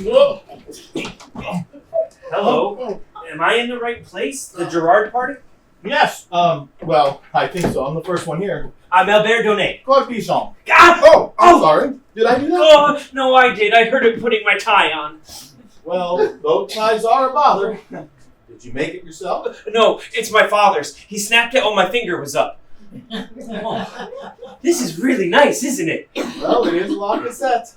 Whoa. Hello. Am I in the right place? The Gerard party? Yes. Well, I think so. I'm the first one here. I'm Albert Donnet. Claude Pichon. Ah! Oh, I'm sorry. Did I do that? Oh, no, I did. I heard it putting my tie on. Well, both ties are a bother. Did you make it yourself? No, it's my father's. He snapped it while my finger was up. Oh, this is really nice, isn't it? Well, it is La Cassette.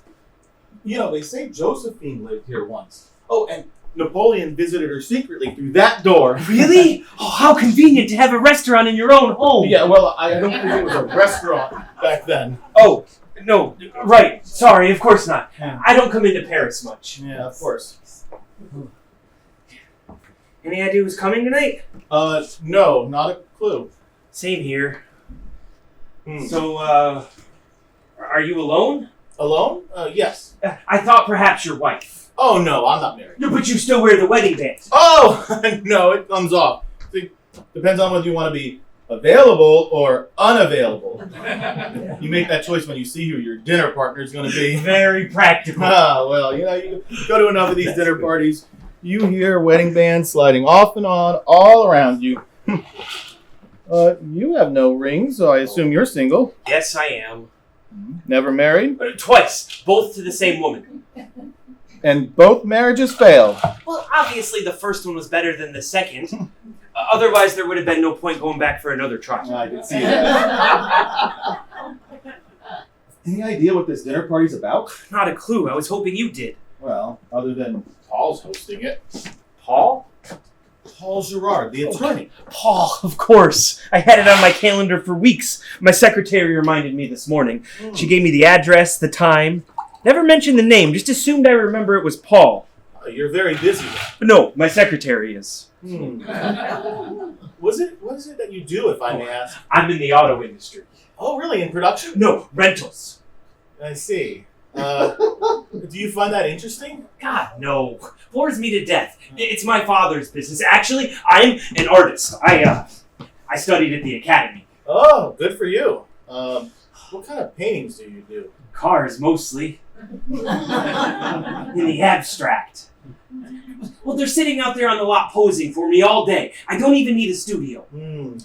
You know, they say Josephine lived here once. Oh, and Napoleon visited her secretly through that door. Really? Oh, how convenient to have a restaurant in your own home. Yeah, well, I don't think it was a restaurant back then. Oh, no, right. Sorry, of course not. Yeah. I don't come into Paris much. Yeah, of course. Any idea who's coming tonight? No, not a clue. Same here. So, are you alone? Alone? Yes. I thought perhaps your wife. Oh, no, I'm not married. No, but you still wear the wedding band. Oh, no, it comes off. See, depends on whether you want to be available or unavailable. You make that choice when you see who your dinner partner is going to be. Very practical. Ah, well, you know, you go to enough of these dinner parties, you hear wedding bands sliding off and on all around you. You have no ring, so I assume you're single. Yes, I am. Never married? Twice, both to the same woman. And both marriages failed. Well, obviously the first one was better than the second. Otherwise, there would have been no point going back for another try. I can see that. Any idea what this dinner party's about? Not a clue. I was hoping you did. Well, other than Paul's hosting it. Paul? Paul Gerard, the attorney. Paul, of course. I had it on my calendar for weeks. My secretary reminded me this morning. She gave me the address, the time. Never mentioned the name, just assumed I remember it was Paul. You're very busy. No, my secretary is. What is it that you do, if I may ask? I'm in the auto industry. Oh, really? In production? No, rentals. I see. Do you find that interesting? God, no. Bores me to death. It's my father's business. Actually, I'm an artist. I studied at the academy. Oh, good for you. What kind of paintings do you do? Cars, mostly. In the abstract. Well, they're sitting out there on the lot posing for me all day. I don't even need a studio.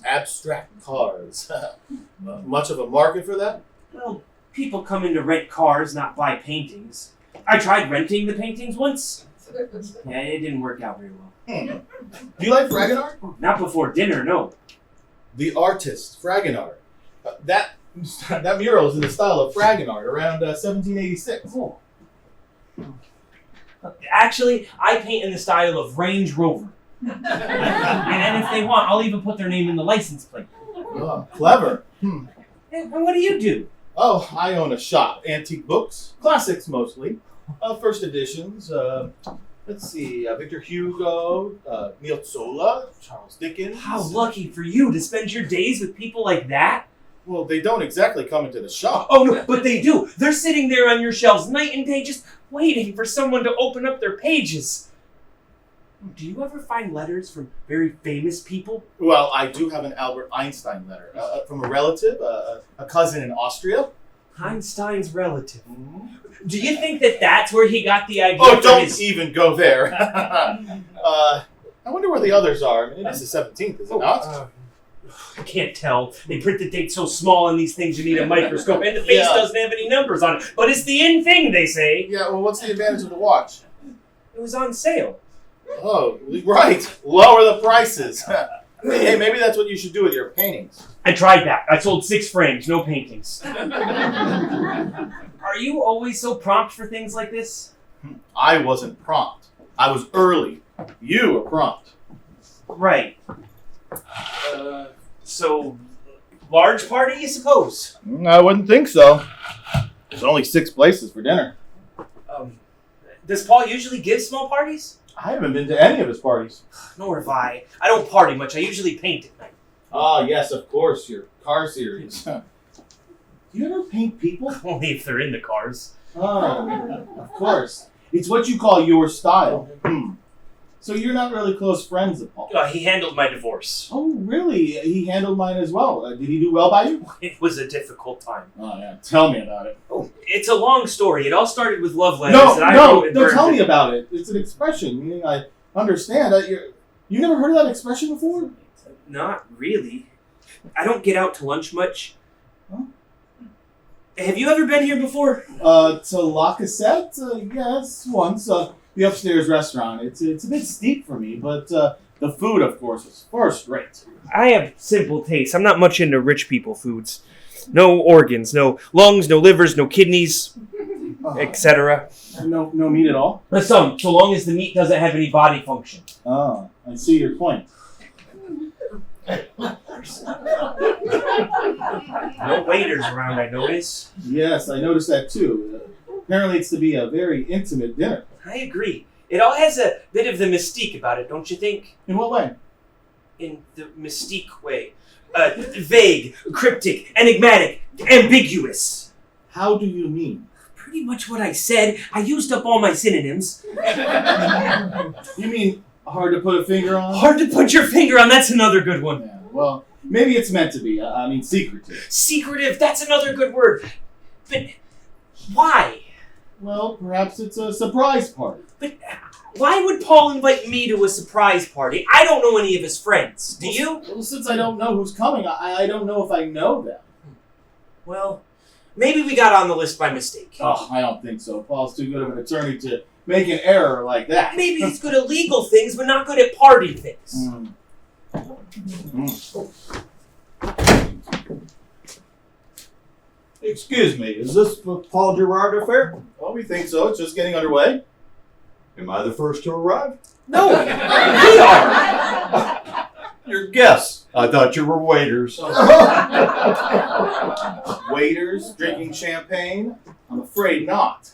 Abstract cars. Much of a market for that? Well, people come in to rent cars, not buy paintings. I tried renting the paintings once. Yeah, it didn't work out very well. Do you like Fragonard? Not before dinner, no. The artist, Fragonard. That mural is in the style of Fragonard, around 1786. Oh. Actually, I paint in the style of Range Rover. And if they want, I'll even put their name in the license plate. Oh, clever. And what do you do? Oh, I own a shop. Antique books, classics mostly. First editions. Let's see, Victor Hugo, Emile Zola, Charles Dickens. How lucky for you to spend your days with people like that. Well, they don't exactly come into the shop. Oh, no, but they do. They're sitting there on your shelves night and day just waiting for someone to open up their pages. Do you ever find letters from very famous people? Well, I do have an Albert Einstein letter from a relative, a cousin in Austria. Einstein's relative. Do you think that that's where he got the idea? Oh, don't even go there. I wonder where the others are. I mean, it is the 17th, is it not? I can't tell. They print the date so small on these things you need a microscope, and the face doesn't have any numbers on it. But it's the in thing, they say. Yeah, well, what's the advantage of the watch? It was on sale. Oh, right. Lower the prices. Hey, maybe that's what you should do with your paintings. I tried that. I sold 6 frames, no paintings. Are you always so prompt for things like this? I wasn't prompt. I was early. You were prompt. Right. So, large party, you suppose? I wouldn't think so. There's only 6 places for dinner. Does Paul usually give small parties? I haven't been to any of his parties. Nor have I. I don't party much. I usually paint at night. Ah, yes, of course, your car series. Do you ever paint people? Only if they're in the cars. Oh, of course. It's what you call your style. So you're not really close friends with Paul? He handled my divorce. Oh, really? He handled mine as well. Did he do well by you? It was a difficult time. Oh, yeah. Tell me about it. Oh, it's a long story. It all started with love letters that I wrote and No, burned. tell me about it. It's an expression, meaning I understand that you never heard of that expression before? Not really. I don't get out to lunch much. Huh? Have you ever been here before? To La Cassette? Yes, once. The upstairs restaurant. It's a bit steep for me, but the food, of course, was first rate. I have simple tastes. I'm not much into rich people foods. No organs, no lungs, no livers, no kidneys, etc. No meat at all? Some, so long as the meat doesn't have any body function. Oh, I see your point. No waiters around, I notice. Yes, I noticed that too. Apparently it's to be a very intimate dinner. I agree. It all has a bit of the mystique about it, don't you think? In what way? In the mystique way. Vague, cryptic, enigmatic, ambiguous. How do you mean? Pretty much what I said. I used up all my synonyms. You mean hard to put a finger on? Hard to put your finger on, that's another good one. Yeah, well, maybe it's meant to be. I mean, secretive. Secretive, that's another good word. But why? Well, perhaps it's a surprise party. But why would Paul invite me to a surprise party? I don't know any of his friends. Do you? Well, since I don't know who's coming, I don't know if I know them. Well, maybe we got on the list by mistake. Oh, I don't think so. Paul's too good of an attorney to make an error like that. Maybe he's good at legal things, but not good at party things. Excuse me, is this the Paul Gerard affair? Well, we think so. It's just getting underway. Am I the first to arrive? No, we are. Your guests. I thought you were waiters. Waiters drinking champagne? I'm afraid not.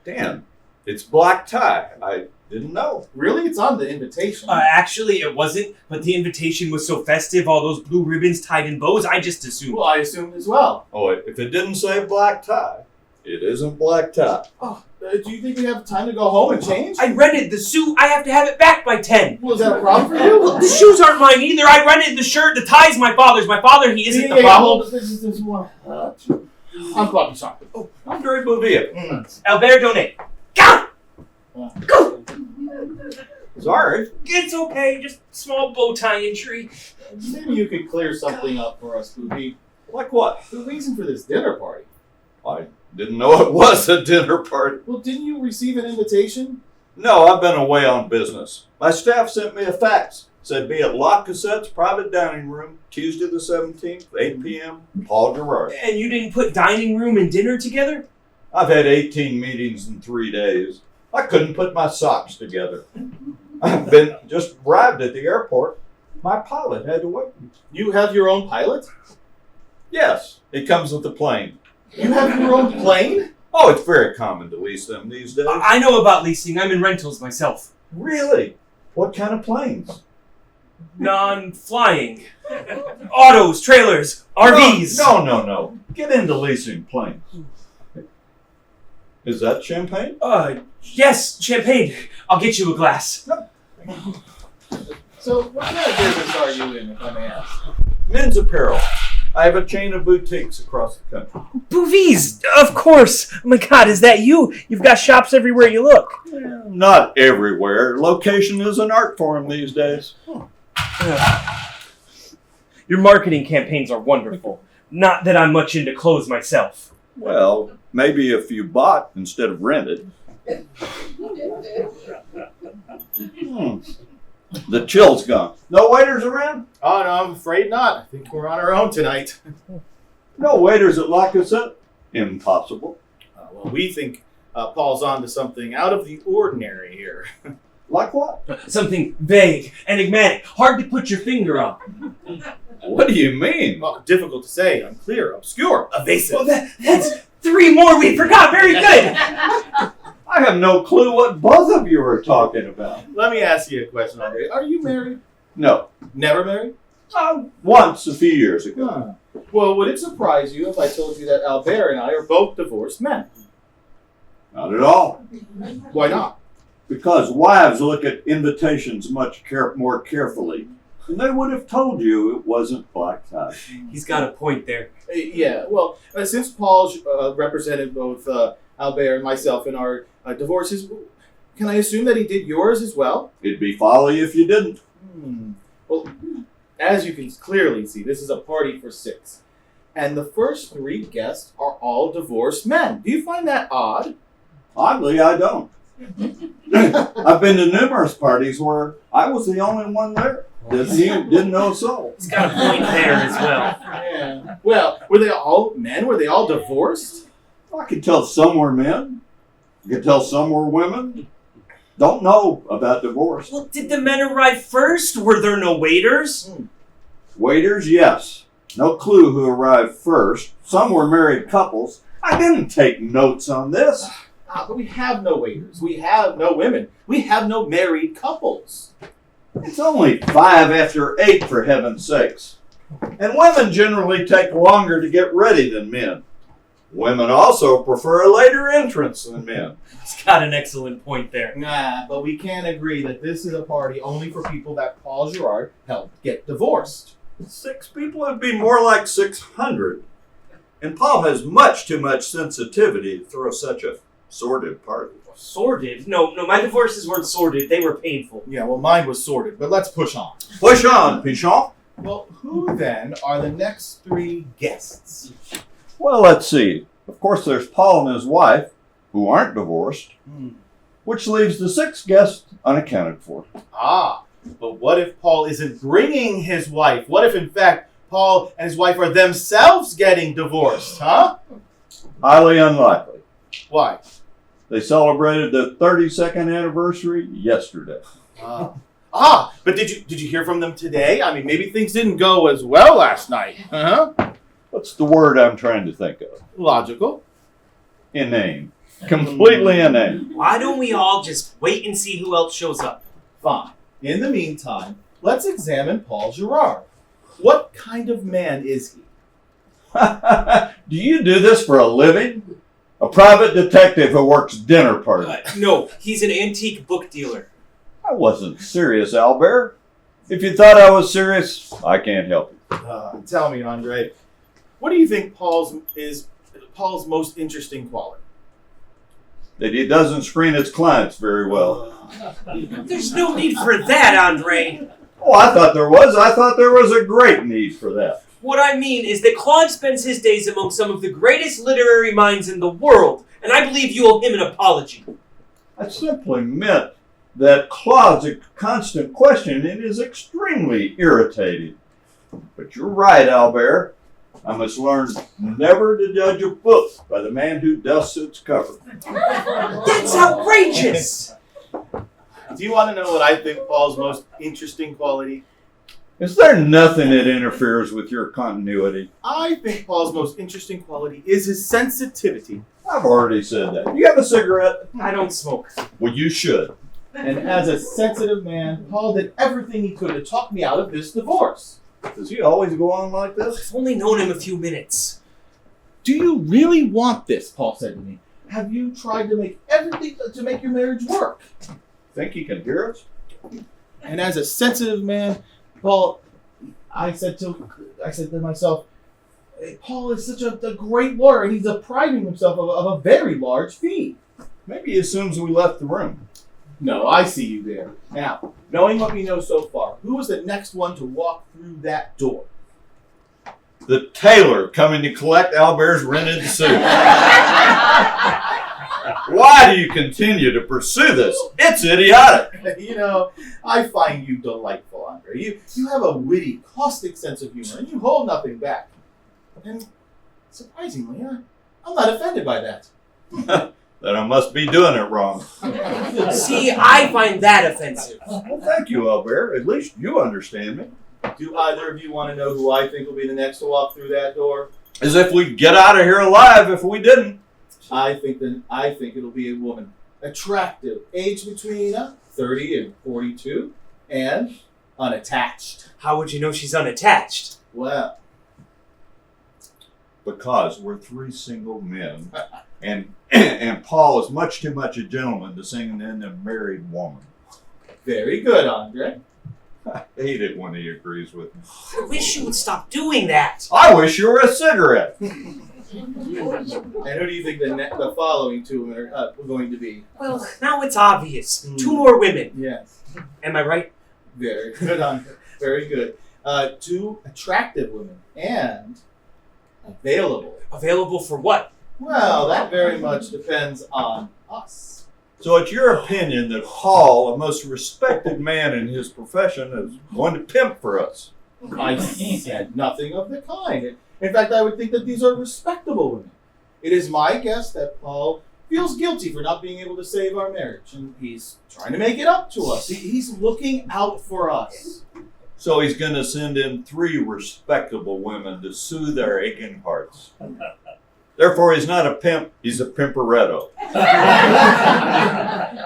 Dan, it's black tie. I Didn't know. Really? It's on the invitation. Actually, it wasn't, but the invitation was so festive, all those blue ribbons tied in bows, I just assumed. Well, I assumed as well. Oh, if it didn't say black tie, it isn't black tie. Oh, do you think we have time to go home and change? I rented the suit. I have to have it back by 10. Well, is that a problem for you? Well, the shoes aren't mine either. I rented the shirt. The tie's my father's. My father, he isn't the problem. This one. I'm Bobby Soccer. Oh, Andre Bouvier. Albert Donate. Go! Go! Sorry. It's okay. Just small bow tie injury. Maybe you could clear something up for us, Booby. Like what? The reason for this dinner party. I didn't know it was a dinner party. Well, didn't you receive an invitation? No, I've been away on business. My staff sent me a fax. Said be at La Cassette's private dining room, Tuesday the 17th, 8 p.m., Paul Gerard. And you didn't put dining room and dinner together? I've had 18 meetings in 3 days. I couldn't put my socks together. I've been just arrived at the airport. My pilot had to wait. You have your own pilot? Yes, it comes with the plane. You have your own plane? Oh, it's very common to lease them these days. I know about leasing. I'm in rentals myself. Really? What kind of planes? Non-flying. Autos, trailers, RVs. No. Get into leasing planes. Is that champagne? Yes, champagne. I'll get you a glass. So, what kind of business are you in, if I may ask? Men's apparel. I have a chain of boutiques across the country. Bouvies, of course. Oh my God, is that you? You've got shops everywhere you look. Not everywhere. Location is an art form these days. Your marketing campaigns are wonderful. Not that I'm much into clothes myself. Well, maybe if you bought instead of rented. The chill's gone. No waiters around? Oh, no, I'm afraid not. I think we're on our own tonight. No waiters at La Cassette? Impossible. Well, we think Paul's on to something out of the ordinary here. Like what? Something vague, enigmatic, hard to put your finger on. What do you mean? Well, difficult to say, unclear, obscure, evasive. Well, that's 3 more we forgot. Very good. I have no clue what both of you are talking about. Let me ask you a question, Andre. Are you married? No. Never married? Once a few years ago. Well, would it surprise you if I told you that Albert and I are both divorced men? Not at all. Why not? Because wives look at invitations much more carefully. And they would have told you it wasn't black tie. He's got a point there. Yeah, well, since Paul represented both Albert and myself in our divorces, can I assume that he did yours as well? It'd be folly if you didn't. Well, as you can clearly see, this is a party for 6. And the first 3 guests are all divorced men. Do you find that odd? Oddly, I don't. I've been to numerous parties where I was the only one there. Didn't know a soul. He's got a point there as well. Yeah. Well, were they all men? Were they all divorced? I could tell some were men. I could tell some were women. Don't know about divorce. Well, did the men arrive first? Were there no waiters? Waiters, yes. No clue who arrived first. Some were married couples. I didn't take notes on this. But we have no waiters. We have no women. We have no married couples. It's only 5 after 8, for heaven's sakes. And women generally take longer to get ready than men. Women also prefer a later entrance than men. He's got an excellent point there. Nah, but we can agree that this is a party only for people that Paul Gerard helped get divorced. 6 people would be more like 600. And Paul has much too much sensitivity to throw such a sordid party. Sordid? No, my divorces weren't sordid. They were painful. Yeah, well, mine was sordid, but let's push on. Push on, Pichon. Well, who then are the next 3 guests? Well, let's see. Of course, there's Paul and his wife, who aren't divorced, which leaves the 6th guest unaccounted for. But what if Paul isn't bringing his wife? What if, in fact, Paul and his wife are themselves getting divorced, huh? Highly unlikely. Why? They celebrated the 32nd anniversary yesterday. But did you hear from them today? I mean, maybe things didn't go as well last night. What's the word I'm trying to think of? Logical. Inane. Completely inane. Why don't we all just wait and see who else shows up? Fine. In the meantime, let's examine Paul Gerard. What kind of man is he? Do you do this for a living? A private detective who works dinner parties. No, he's an antique book dealer. I wasn't serious, Albert. If you thought I was serious, I can't help you. Tell me, Andre, what do you think Paul's most interesting quality? That he doesn't screen his clients very well. There's no need for that, Andre. Oh, I thought there was. I thought there was a great need for that. What I mean is that Claude spends his days among some of the greatest literary minds in the world, and I believe you owe him an apology. I simply meant that Claude's a constant questioning is extremely irritating. But you're right, Albert. I must learn never to judge a book by the man who dusts its cover. That's outrageous! Do you want to know what I think Paul's most interesting quality? Is there nothing that interferes with your continuity? I think Paul's most interesting quality is his sensitivity. I've already said that. Do you have a cigarette? I don't smoke. Well, you should. And as a sensitive man, Paul did everything he could to talk me out of this divorce. Does he always go on like this? I've only known him a few minutes. Do you really want this? Paul said to me. Have you tried to make everything to make your marriage work? Think he can hear us? And as a sensitive man, Paul, I said to myself, Paul is such a great lawyer, and he's depriving himself of a very large fee. Maybe he assumes we left the room. No, I see you there. Now, knowing what we know so far, who is the next one to walk through that door? The tailor coming to collect Albert's rented suit. Why do you continue to pursue this? It's idiotic. You know, I find you delightful, Andre. You have a witty, caustic sense of humor, and you hold nothing back. And surprisingly, I'm not offended by that. Then I must be doing it wrong. See, I find that offensive. Well, thank you, Albert. At least you understand me. Do either of you want to know who I think will be the next to walk through that door? As if we'd get out of here alive if we didn't. I think it'll be a woman. Attractive, age between 30 and 42, and unattached. How would you know she's unattached? Well, Because we're three single men, and Paul is much too much a gentleman to sing in a married woman. very good, Andre. I hate it when he agrees with me. I wish you would stop doing that. I wish you were a cigarette. And who do you think the following two are going to be? Well, now it's obvious. 2 more women. Yes. Am I right? Very good, Andre. Very good. 2 attractive women and available. Available for what? Well, that very much depends on us. So it's your opinion that Paul, a most respected man in his profession, is going to pimp for us? I said nothing of the kind. In fact, I would think that these are respectable women. It is my guess that Paul feels guilty for not being able to save our marriage, and he's trying to make it up to us. He's looking out for us. So he's going to send in 3 respectable women to soothe our aching hearts. Therefore, he's not a pimp, he's a pimperetto.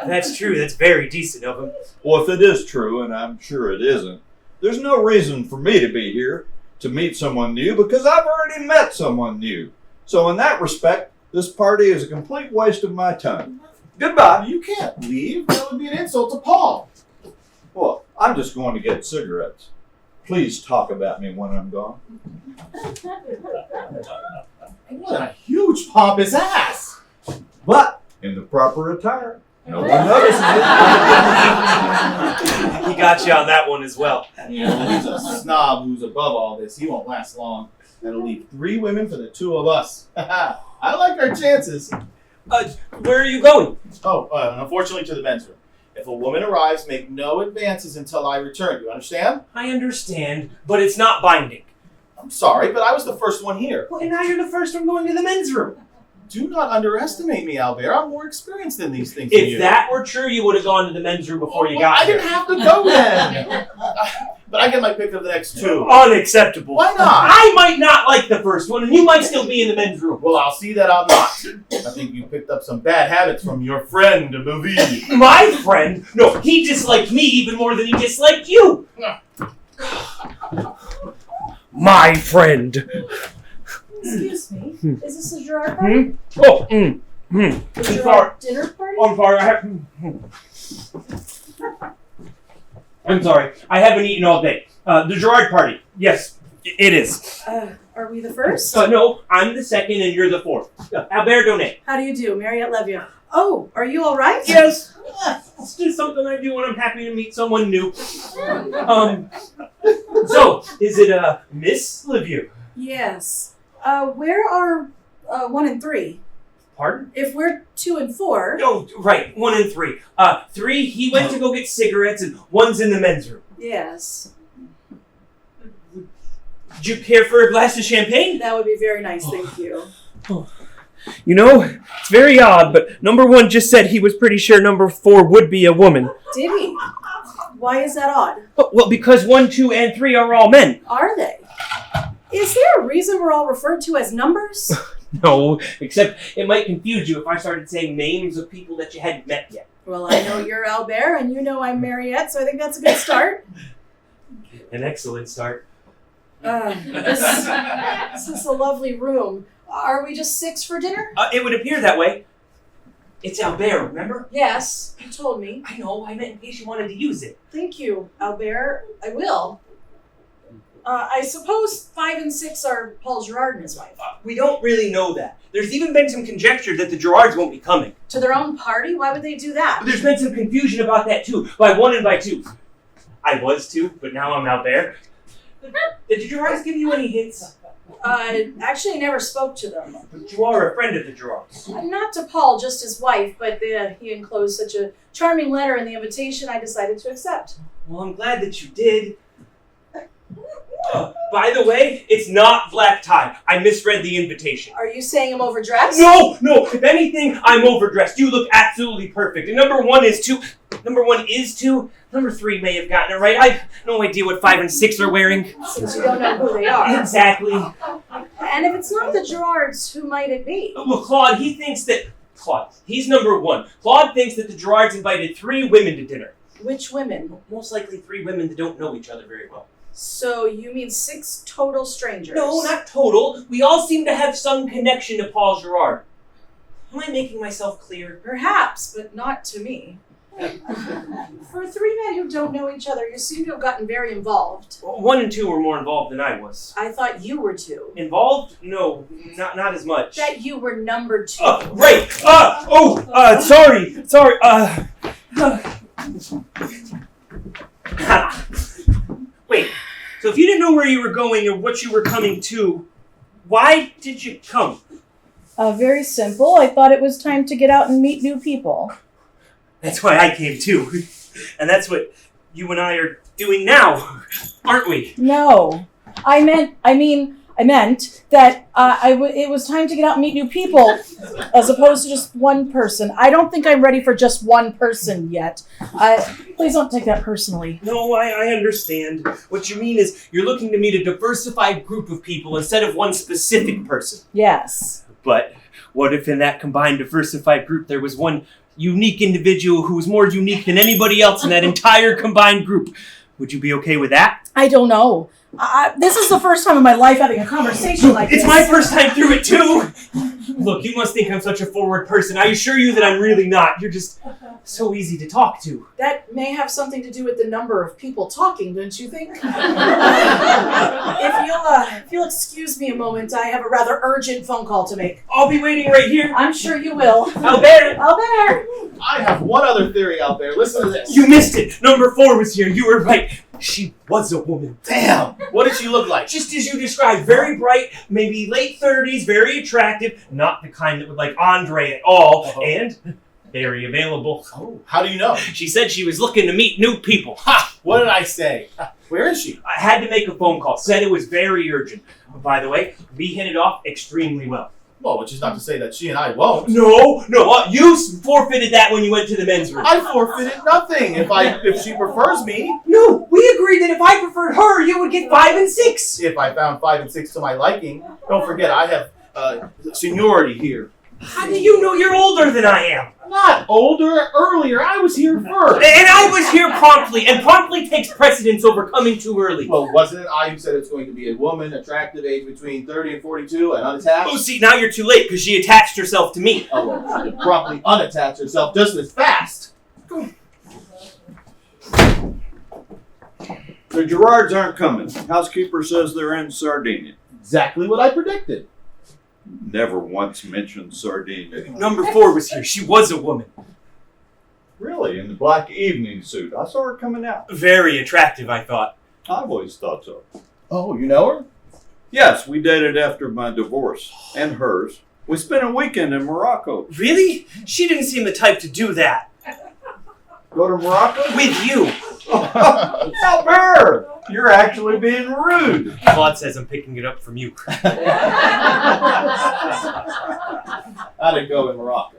That's true. That's very decent of him. Well, if it is true, and I'm sure it isn't, there's no reason for me to be here to meet someone new because I've already met someone new. So in that respect, this party is a complete waste of my time. Goodbye. You can't leave. That would be an insult to Paul. Well, I'm just going to get cigarettes. Please talk about me when I'm gone. What a huge pompous ass! But in the proper attire. No one notices it. He got you on that one as well. You know, he's a snob who's above all this. He won't last long. That'll leave 3 women for the 2 of us. I like our chances. Where are you going? Oh, unfortunately to the men's room. If a woman arrives, make no advances until I return. You understand? I understand, but it's not binding. I'm sorry, but I was the first one here. Well, and now you're the first one going to the men's room. Do not underestimate me, Albert. I'm more experienced in these things than you. If that were true, you would have gone to the men's room before you got I there. didn't have to go then. but I get my pick of the next two. Unacceptable. Why not? I might not like the first one, and you might still be in the men's room. Well, I'll see that I'm not. I think you picked up some bad habits from your friend, Mavi. My friend? No, he disliked me even more than he disliked you. My friend. Excuse me. Is this a Gerard party? Oh, A I'm sorry. Gerard dinner party? I'm sorry. I'm sorry. I haven't eaten all day. The Gerard party. Yes, it is. Are we the first? No, I'm the second and you're the fourth. Albert Donnet. How do you do, Mariette Levia? Oh, are you all right? Yes. It's just something I do when I'm happy to meet someone new. So, is it Miss Liviu? Yes. Where are 1 and 3? Pardon? If we're 2 and 4. Oh, right. 1 and 3. 3, he went to go get cigarettes, and 1's in the men's room. Yes. Would you care for a glass of champagne? That would be very nice, thank you. You know, it's very odd, but number 1 just said he was pretty sure number 4 would be a woman. Did he? Why is that odd? Well, because 1, 2, and 3 are all men. Are they? Is there a reason we're all referred to as numbers? No, except it might confuse you if I started saying names of people that you hadn't met yet. Well, I know you're Albert, and you know I'm Mariette, so I think that's a good start. An excellent start. This is a lovely room. Are we just 6 for dinner? It would appear that way. It's Albert, remember? Yes, you told me. I know, I meant in case you wanted to use it. Thank you, Albert. I will. I suppose 5 and 6 are Paul Gerard and his wife. We don't really know that. There's even been some conjecture that the Gerards won't be coming. To their own party? Why would they do that? There's been some confusion about that too, by 1 and by 2. I was 2, but now I'm Albert. Did the Gerards give you any hints? Actually, I never spoke to them. But you are a friend of the Gerards. Not to Paul, just his wife, but he enclosed such a charming letter in the invitation I decided to accept. Well, I'm glad that you did. By the way, it's not black tie. I misread the invitation. Are you saying I'm overdressed? No! If anything, I'm overdressed. You look absolutely perfect. And number 1 is 2. Number 1 is 2. Number 3 may have gotten it right. I've no idea what 5 and 6 are wearing. Since you don't know who they are. Exactly. And if it's not the Gerards, who might it be? Well, Claude, he thinks that... Claude, he's number 1. Claude thinks that the Gerards invited 3 women to dinner. Which women? Most likely 3 women that don't know each other very well. So you mean 6 total strangers? No, not total. We all seem to have some connection to Paul Gerard. Am I making myself clear? Perhaps, but not to me. For 3 men who don't know each other, you seem to have gotten very involved. 1 and 2 were more involved than I was. I thought you were 2. Involved? No, not as much. That you were number 2. Right! Sorry! Wait, so if you didn't know where you were going or what you were coming to, why did you come? Very simple. I thought it was time to get out and meet new people. That's why I came too. And that's what you and I are doing now, aren't we? No. I meant that it was time to get out and meet new people as opposed to just one person. I don't think I'm ready for just one person yet. Please don't take that personally. No, I understand. What you mean is you're looking to meet a diversified group of people instead of one specific person. Yes. But what if in that combined diversified group there was one unique individual who was more unique than anybody else in that entire combined group? Would you be okay with that? I don't know. This is the first time in my life having a conversation like this. It's my first time through it too! Look, you must think I'm such a forward person. I assure you that I'm really not. You're just so easy to talk to. That may have something to do with the number of people talking, don't you think? If you'll excuse me a moment, I have a rather urgent phone call to make. I'll be waiting right here. I'm sure you will. Albert! Albert! I have one other theory out there. Listen to this. You missed it! Number 4 was here. You were right. She was a woman. Damn! What did she look like? Just as you described, very bright, maybe late 30s, very attractive, not the kind that would like Andre at all, and very available. Oh, how do you know? She said she was looking to meet new people. Ha! What did I say? Where is she? I had to make a phone call, said it was very urgent. By the way, we hit it off extremely well. Well, which is not to say that she and I won't. No, you forfeited that when you went to the men's room. I forfeited nothing if she prefers me. No, we agreed that if I preferred her, you would get 5 and 6. If I found 5 and 6 to my liking, don't forget I have seniority here. How do you know you're older than I am? Not older, earlier. I was here first. And I was here promptly, and promptly takes precedence over coming too early. Well, wasn't it I who said it's going to be a woman, attractive, age between 30 and 42, and unattached? Oh, see, now you're too late, because she attached herself to me. Oh, well, she promptly unattached herself just as fast. The Gerards aren't coming. Housekeeper says they're in Sardinia. Exactly what I predicted. Never once mentioned Sardinia. Number 4 was here. She was a woman. Really? In the black evening suit. I saw her coming out. Very attractive, I thought. I've always thought so. Oh, you know her? Yes, we dated after my divorce. And hers. We spent a weekend in Morocco. Really? She didn't seem the type to do that. Go to Morocco? With you. Albert! You're actually being rude. Claude says I'm picking it up from you. How'd it go in Morocco?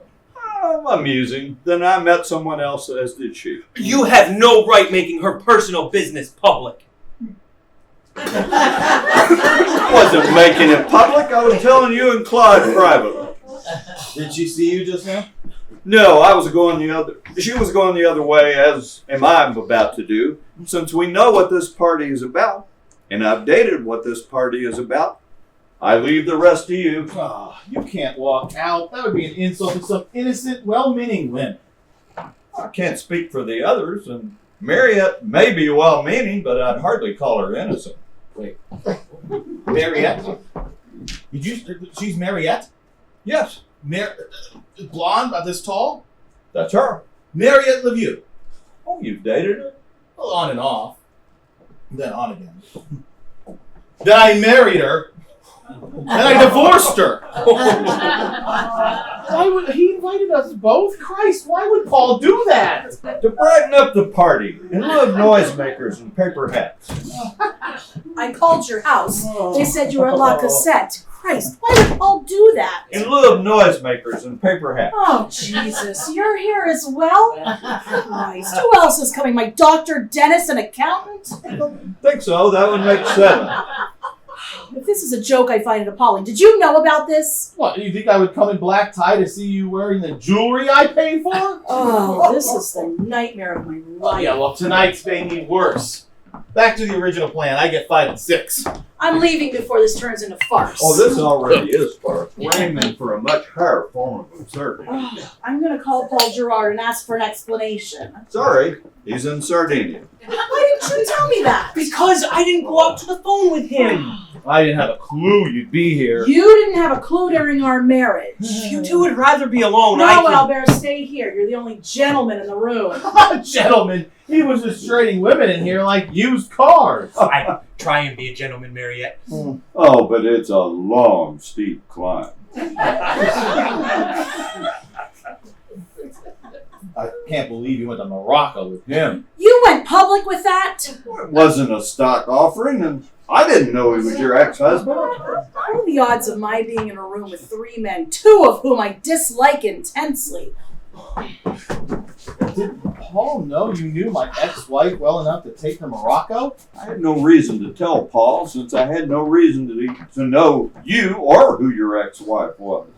Amusing. Then I met someone else, as did she. You have no right making her personal business public. I wasn't making it public. I was telling you and Claude privately. Did she see you just now? No, I was going the other. She was going the other way, as am I about to do. Since we know what this party is about, and I've dated what this party is about, I leave the rest to you. Oh, you can't walk out. That would be an insult to some innocent, well-meaning women. I can't speak for the others, and Mariette may be well-meaning, but I'd hardly call her innocent. Wait. Mariette? She's Mariette? Yes, Blonde, about this tall? that's her. Mariette Lemieux. Oh, you've dated her? Well, on and off. Then on again. Then I married her. Then I divorced her. Why would he invited us both? Christ, why would Paul do that? To brighten up the party, in lieu of noisemakers and paper hats. I called your house. They said you were at La Cassette. Christ, why would Paul do that? In lieu of noisemakers and paper hats. Oh, Jesus, you're here as well? Christ, who else is coming? My doctor, dentist, and accountant? Think so, that would make 7. If this is a joke, I find it appalling. Did you know about this? What, you think I would come in black tie to see you wearing the jewelry I paid for? Oh, this is the nightmare of my Oh, life. yeah, well, tonight's made me worse. Back to the original plan. I get 5 and 6. I'm leaving before this turns into farce. Oh, this already is farce. We're aiming for a much higher form of absurdity. Oh, I'm going to call Paul Gerard and ask for an explanation. Sorry, he's in Sardinia. Why didn't you tell me that? Because I didn't go out to the phone with him. I didn't have a clue you'd be here. You didn't have a clue during our marriage. If you two would rather be alone, No, I can... Albert, stay here. You're the only gentleman in the room. Gentlemen, he was just trading women in here like used cars. I try and be a gentleman, Mariette. Oh, but it's a long, steep climb. I can't believe you went to Morocco with him. You went public with that? It wasn't a stock offering, and I didn't know he was your ex-husband. What are the odds of my being in a room with 3 men, 2 of whom I dislike intensely? Did Paul know you knew my ex-wife well enough to take her to Morocco? I had no reason to tell Paul, since I had no reason to know you or who your ex-wife was.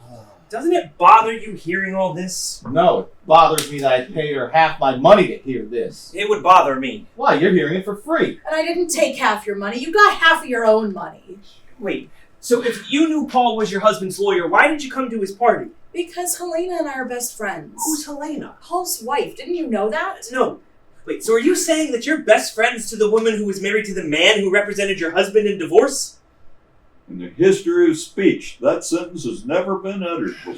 Doesn't it bother you hearing all this? No, it bothers me that I pay her half my money to hear this. It would bother me. Why, you're hearing it for free. And I didn't take half your money. You got half of your own money. Wait, so if you knew Paul was your husband's lawyer, why did you come to his party? Because Helena and I are best friends. Who's Helena? Paul's wife. Didn't you know that? No. Wait, so are you saying that you're best friends to the woman who was married to the man who represented your husband in divorce? In the history of speech, that sentence has never been uttered before.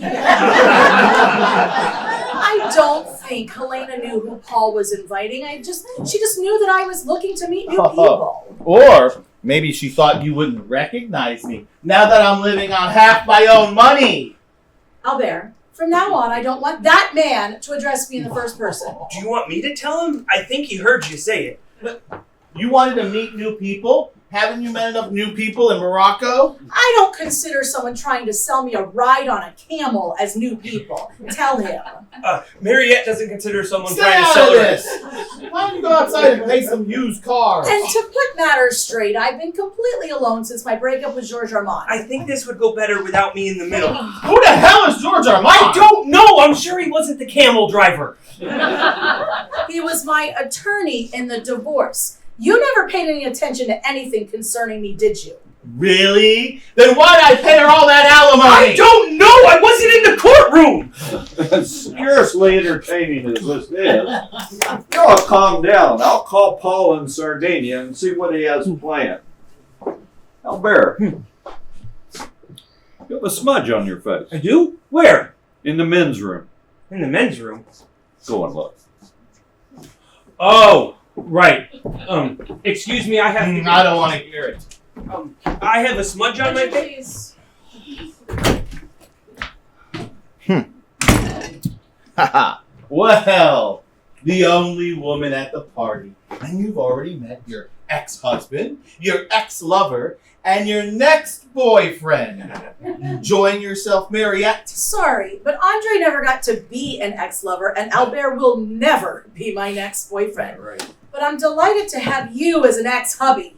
I don't think Helena knew who Paul was inviting. She just knew that I was looking to meet new people. Or maybe she thought you wouldn't recognize me now that I'm living on half my own money. Albert, from now on, I don't want that man to address me in the first person. Do you want me to tell him? I think he heard you say it. You wanted to meet new people? Haven't you met enough new people in Morocco? I don't consider someone trying to sell me a ride on a camel as new people. Tell him. Mariette doesn't consider someone Stay trying to out sell of her. this! Why don't you go outside and pay some used cars? And to put matters straight, I've been completely alone since my breakup with George Armand. I think this would go better without me in the middle. Who the hell is George Armand? I don't know! I'm sure he wasn't the camel driver. He was my attorney in the divorce. You never paid any attention to anything concerning me, did you? Really? Then why'd I pay her all that alimony? I don't know! I wasn't in the courtroom! Scarcely entertaining as this is. Y'all calm down. I'll call Paul in Sardinia and see what he has planned. Albert, you have a smudge on your face. I do? Where? In the men's room. In the men's room. Go and look. Oh, right. Excuse me, I have to... I don't want to hear it. I have a smudge on my face. Haha. Well, the only woman at the party. And you've already met your ex-husband, your ex-lover, and your next boyfriend. Enjoying yourself, Mariette? Sorry, but Andre never got to be an ex-lover, and Albert will never be my next boyfriend. Right. But I'm delighted to have you as an ex-hubby.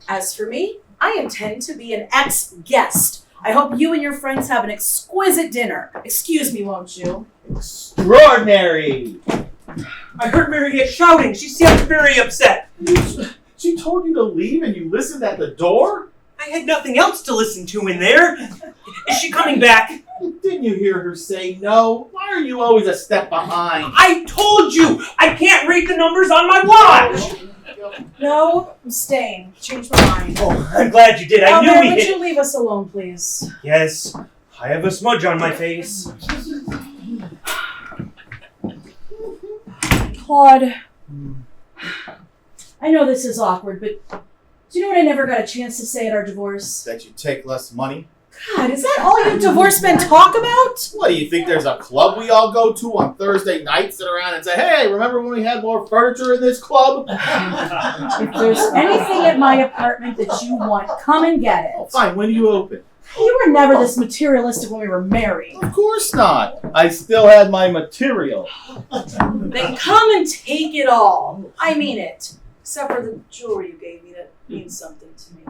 As for me, I intend to be an ex-guest. I hope you and your friends have an exquisite dinner. Excuse me, won't you? Extraordinary! I heard Mariette shouting. She seemed very upset. She told you to leave and you listened at the door? I had nothing else to listen to in there. Is she coming back? Didn't you hear her say no? Why are you always a step behind? I told you! I can't read the numbers on my watch! No, I'm staying. Change my mind. Oh, I'm glad you did. I Albert, knew we would hit you leave us alone, please? Yes, I have a smudge on my face. Claude, I know this is awkward, but do you know what I never got a chance to say at our divorce? That you take less money? God, is that all you divorced men talk about? What, do you think there's a club we all go to on Thursday nights, sit around and say, hey, remember when we had more furniture in this club? If there's anything at my apartment that you want, come and get Oh, it. fine, when do you open? You were never this materialistic when we were married. Of course not. I still had my material. Then come and take it all. I mean it. Except for the jewelry you gave me that means something to me.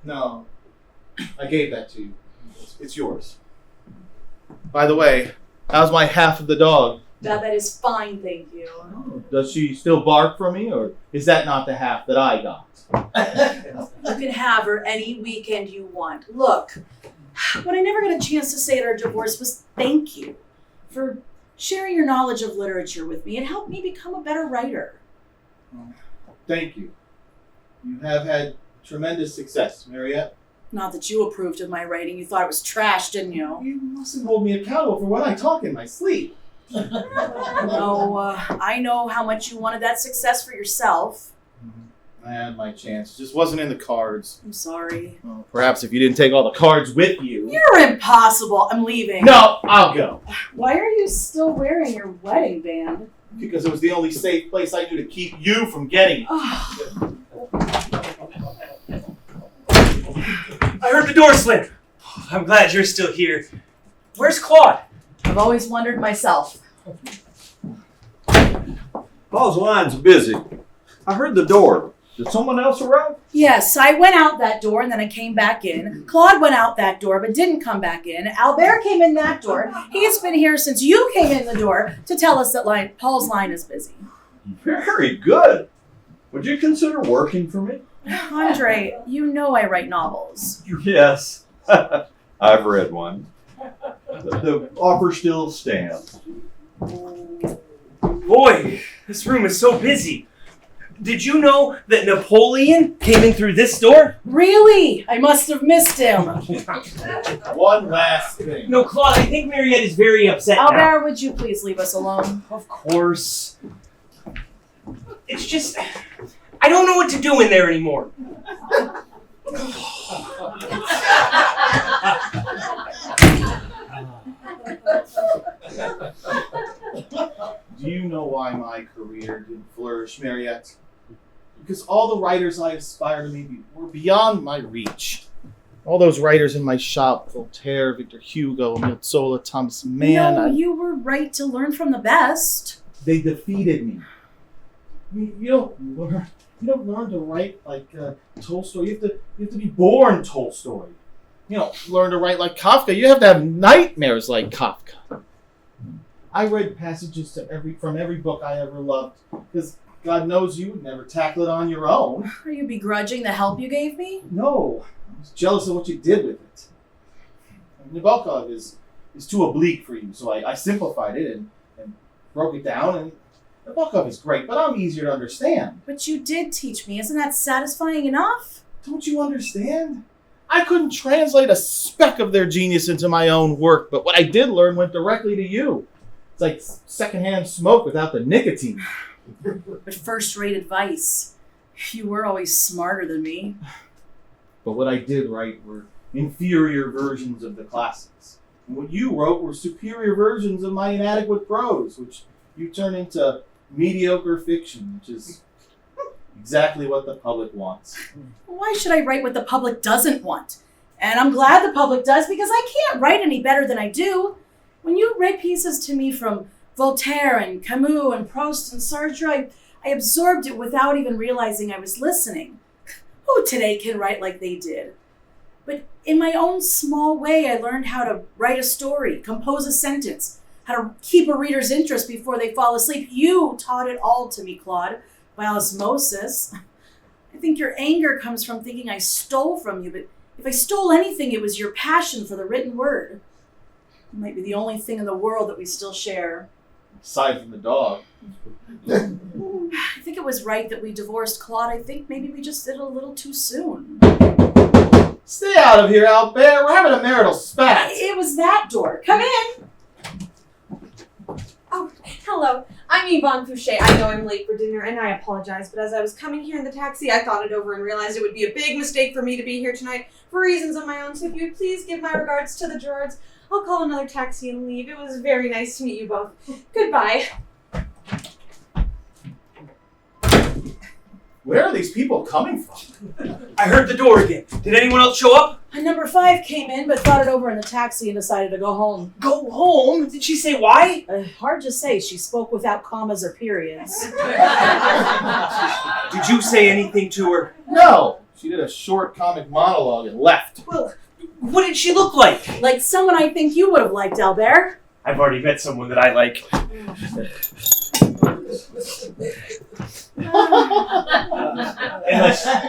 No, I gave that to you. It's yours. By the way, how's my half of the dog? Now that is fine, thank you. Does she still bark for me, or is that not the half that I got? You can have her any weekend you want. Look, what I never got a chance to say at our divorce was thank you for sharing your knowledge of literature with me. It helped me become a better writer. Thank you. You have had tremendous success, Mariette. Not that you approved of my writing. You thought it was trash, didn't you? You mustn't hold me accountable for what I talk in my sleep. No, I know how much you wanted that success for yourself. I had my chance. It just wasn't in the cards. I'm sorry. Well, perhaps if you didn't take all the cards with you. You're impossible. I'm leaving. No, I'll go. Why are you still wearing your wedding band? Because it was the only safe place I knew to keep you from getting it. I heard the door slam. I'm glad you're still here. Where's Claude? I've always wondered myself. Paul's line's busy. I heard the door. Did someone else arrive? Yes, I went out that door and then I came back in. Claude went out that door but didn't come back in. Albert came in that door. He's been here since you came in the door to tell us that Paul's line is busy. Very good. Would you consider working for me? Andre, you know I write novels. Yes. I've read one. The offer still stands. Boy, this room is so busy. Did you know that Napoleon came in through this door? Really? I must have missed him. One last thing. No, Claude, I think Mariette is very upset now. Albert, would you please leave us alone? Of course. It's just, I don't know what to do in there anymore. Do you know why my career didn't flourish, Mariette? because all the writers I aspire to be were beyond my reach. All those writers in my shop, Voltaire, Victor Hugo, Emile Zola, Thomas Mann, you were right to learn from the best. they defeated me. I mean, you don't learn to write like Tolstoy. You have to be born Tolstoy. You don't learn to write like Kafka. You have to have nightmares like Kafka. I read passages from every book I ever loved because God knows you would never tackle it on your own. Are you begrudging the help you gave me? No, I was jealous of what you did with it. Nabokov is too oblique for you, so I simplified it and broke it down. And Nabokov is great, but I'm easier to understand. But you did teach me. Isn't that satisfying enough? Don't you understand? I couldn't translate a speck of their genius into my own work, but what I did learn went directly to you. It's like secondhand smoke without the nicotine. But first-rate advice. You were always smarter than me. But what I did write were inferior versions of the classics. And what you wrote were superior versions of my inadequate prose, which you turn into mediocre fiction, which is exactly what the public wants. Why should I write what the public doesn't want? And I'm glad the public does, because I can't write any better than I do. When you read pieces to me from Voltaire and Camus and Proust and Sartre, I absorbed it without even realizing I was listening. Who today can write like they did? But in my own small way, I learned how to write a story, compose a sentence, how to keep a reader's interest before they fall asleep. You taught it all to me, Claude, by osmosis. I think your anger comes from thinking I stole from you, but if I stole anything, it was your passion for the written word. It might be the only thing in the world that we still share. Aside from the dog. I think it was right that we divorced, Claude. I think maybe we just did it a little too soon. Stay out of here, Albert. We're having a marital spat. It was that door. Come in. Oh, hello. I'm Yvonne Fouché. I know I'm late for dinner, and I apologize, but as I was coming here in the taxi, I thought it over and realized it would be a big mistake for me to be here tonight for reasons of my own, so if you would please give my regards to the Gerards, I'll call another taxi and leave. It was very nice to meet you both. Goodbye. Where are these people coming from? I heard the door again. Did anyone else show up? Number 5 came in, but thought it over in the taxi and decided to go home. Go home? Did she say why? Hard to say. She spoke without commas or periods. Did you say anything to her? No. She did a short comic monologue and left. Well, what did she look like? Like someone I think you would have liked, Albert. I've already met someone that I like. Unless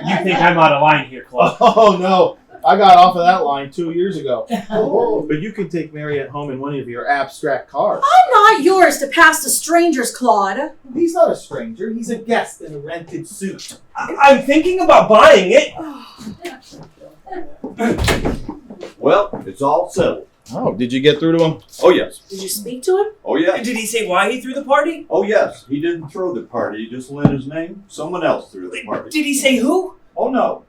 you think I'm out of line here, Claude. Oh, no. I got off of that line 2 years ago. But you can take Mariette home in one of your abstract cars. I'm not yours to pass to strangers, Claude. He's not a stranger. He's a guest in a rented suit. I'm thinking about buying it. Well, it's all settled. Oh, did you get through to him? Oh, yes. Did you speak to him? Oh, yes. Did he say why he threw the party? Oh, yes. He didn't throw the party. He just lent his name. Someone else threw the party. Did he say who? Oh, no.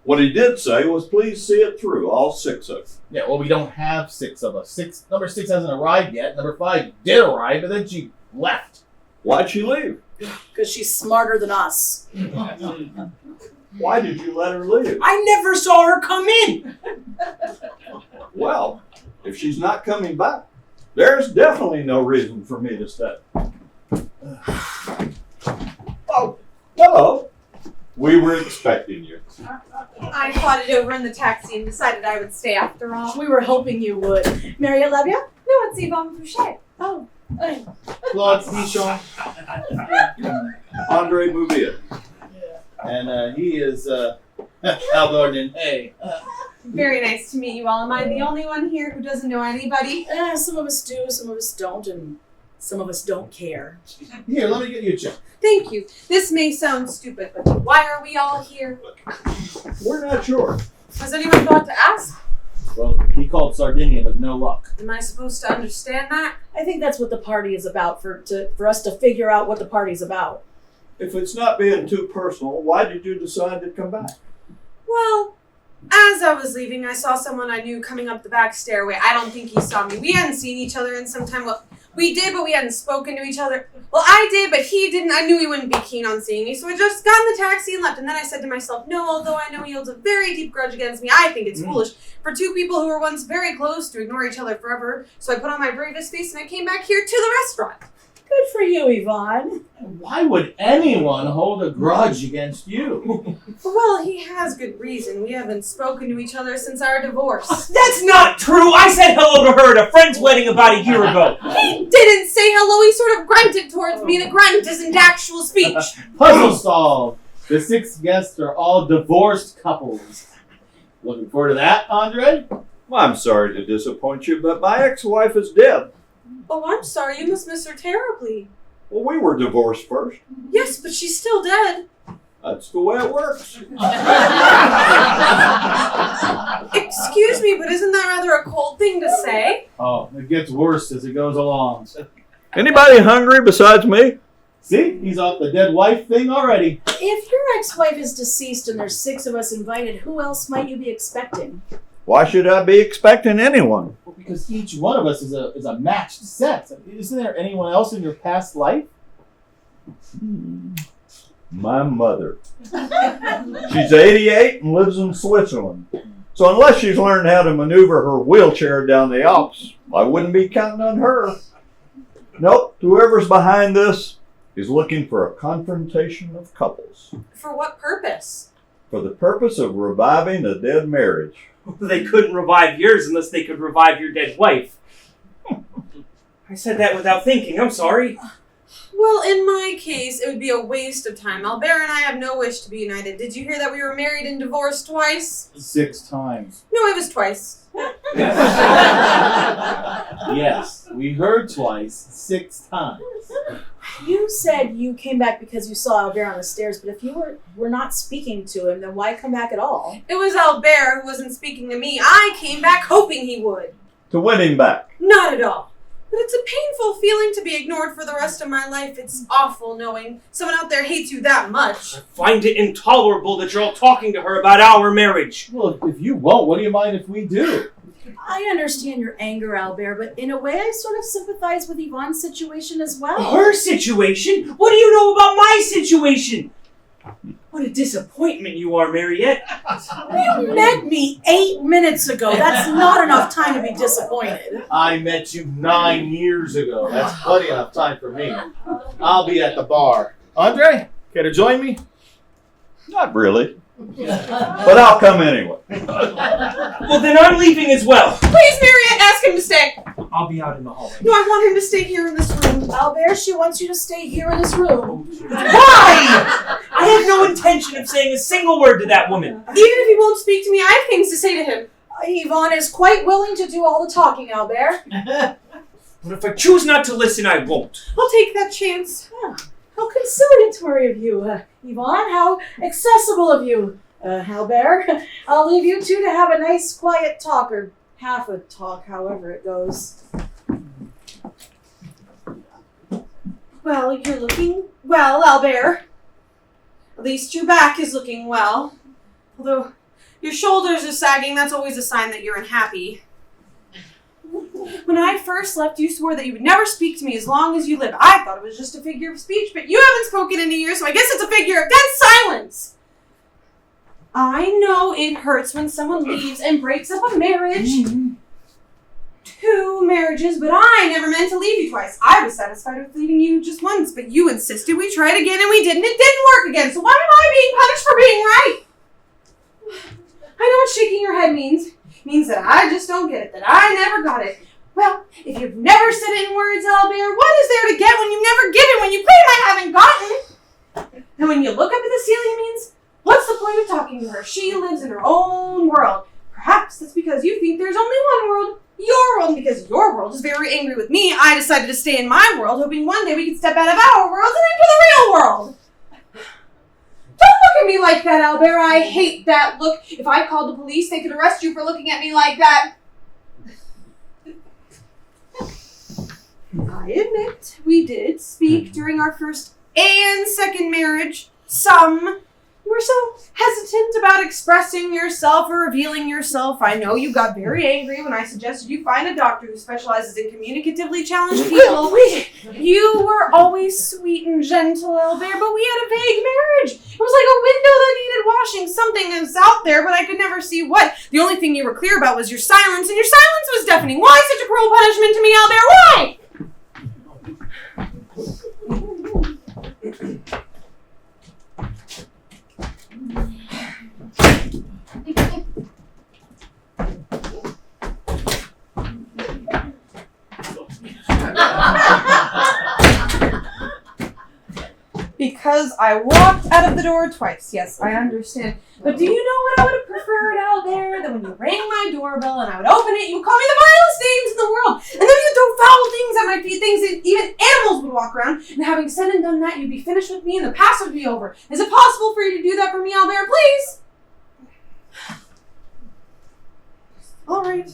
What he did say was, please see it through, all 6 of you. Yeah, well, we don't have 6 of us. Number 6 hasn't arrived yet. Number 5 did arrive, but then she left. Why'd she leave? Because she's smarter than us. Why did you let her leave? I never saw her come in. Well, if she's not coming back, there's definitely no reason for me to stay. Oh, hello. We were expecting you. I thought it over in the taxi and decided I would stay after all. We were hoping you would. Mariette Levia? No, it's Yvonne Fouché. Oh. Hey. Claude Pichon. Andre Bouvier. And he is Albert Hey. Very nice to meet you all. Am I the only one here who doesn't know anybody? Some of us do, some of us don't, and some of us don't care. Here, let me get you a check. Thank you. This may sound stupid, but why are we all here? We're not sure. Has anyone thought to ask? Well, he called Sardinia, but no luck. Am I supposed to understand that? I think that's what the party is about, for us to figure out what the party's about. If it's not being too personal, why did you decide to come back? Well, as I was leaving, I saw someone I knew coming up the back stairway. I don't think he saw me. We hadn't seen each other in some time. Well, We did, but we hadn't spoken to each other. Well, I did, but he didn't. I knew he wouldn't be keen on seeing me, so I just got in the taxi and left. And then I said to myself, no, although I know he holds a very deep grudge against me, I think it's foolish for two people who were once very close to ignore each other forever. So I put on my bravest face and I came back here to the restaurant. Good for you, Yvonne. Why would anyone hold a grudge against you? Well, he has good reason. We haven't spoken to each other since our divorce. That's not true! I said hello to her at a friend's wedding about a year ago. He didn't say hello. He sort of grunted towards me, and a grunt isn't actual speech. Puzzle solved. The 6 guests are all divorced couples. Looking forward to that, Andre? Well, I'm sorry to disappoint you, but my ex-wife is dead. Oh, I'm sorry. You must miss her terribly. Well, we were divorced first. Yes, but she's still dead. That's the way it works. Excuse me, but isn't that rather a cold thing to say? Oh, it gets worse as it goes along. Anybody hungry besides me? See? He's off the dead wife thing already. If your ex-wife is deceased and there's 6 of us invited, who else might you be expecting? Why should I be expecting anyone? Well, because each one of us is a matched set. Isn't there anyone else in your past life? My mother. She's 88 and lives in Switzerland. So unless she's learned how to maneuver her wheelchair down the Alps, I wouldn't be counting on her. Nope, whoever's behind this is looking for a confrontation of couples. For what purpose? For the purpose of reviving a dead marriage. They couldn't revive yours unless they could revive your dead wife. I said that without thinking. I'm sorry. Well, in my case, it would be a waste of time. Albert and I have no wish to be united. Did you hear that we were married and divorced twice? 6 times. No, it was twice. Yes, we heard twice, 6 times. You said you came back because you saw Albert on the stairs, but if you were not speaking to him, then why come back at all? It was Albert who wasn't speaking to me. I came back hoping he would. To win him back. Not at all. But it's a painful feeling to be ignored for the rest of my life. It's awful knowing someone out there hates you that much. I find it intolerable that you're all talking to her about our marriage. Well, if you won't, what do you mind if we do? I understand your anger, Albert, but in a way I sort of sympathize with Yvonne's situation as well. Her situation? What do you know about my situation? What a disappointment you are, Mariette. You met me 8 minutes ago. That's not enough time to be disappointed. I met you 9 years ago. That's plenty enough time for me. I'll be at the bar. Andre, care to join me? Not really. But I'll come anyway. Well, then I'm leaving as well. Please, Mariette, ask him to stay. I'll be out in the hallway. No, I want him to stay here in this room. Albert, she wants you to stay here in this room. Why? I have no intention of saying a single word to that woman. Even if he won't speak to me, I have things to say to him. Yvonne is quite willing to do all the talking, Albert. But if I choose not to listen, I won't. I'll take that chance. How conciliatory of you, Yvonne. How accessible of you, Albert. I'll leave you two to have a nice quiet talk, or half a talk, however it goes. Well, you're looking well, Albert. At least your back is looking well. Although your shoulders are sagging, that's always a sign that you're unhappy. When I first left, you swore that you would never speak to me as long as you live. I thought it was just a figure of speech, but you haven't spoken in a year, so I guess it's a figure of dead silence. I know it hurts when someone leaves and breaks up a marriage. 2 marriages, but I never meant to leave you twice. I was satisfied with leaving you just once, but you insisted we tried again and we didn't. It didn't work again, so why am I being punished for being right? I know what shaking your head means. It means that I just don't get it, that I never got it. Well, if you've never said it in words, Albert, what is there to get when you've never given, when you claim I haven't gotten? And when you look up at the ceiling, it means, what's the point of talking to her? She lives in her own world. Perhaps that's because you think there's only one world, your world, and because your world is very angry with me, I decided to stay in my world, hoping one day we could step out of our world and into the real world. Don't look at me like that, Albert. I hate that look. If I called the police, they could arrest you for looking at me like that. I admit we did speak during our first and second marriage. You were were so hesitant about expressing yourself or revealing yourself. I know you got very angry when I suggested you find a doctor who specializes in communicatively challenged people. You were always sweet and gentle, Albert, but we had a vague marriage. It was like a window that needed washing. Something is out there, but I could never see what. The only thing you were clear about was your silence, and your silence was deafening. Why such a cruel punishment to me, Albert? Why? Because I walked out of the door twice. Yes, I understand. But do you know what I would have preferred out there? That when you rang my doorbell and I would open it, you would call me the vilest names in the world. And then you would throw foul things at my feet, things that even animals would walk around. And having said and done that, you'd be finished with me and the past would be over. Is it possible for you to do that for me, Albert, please? All right.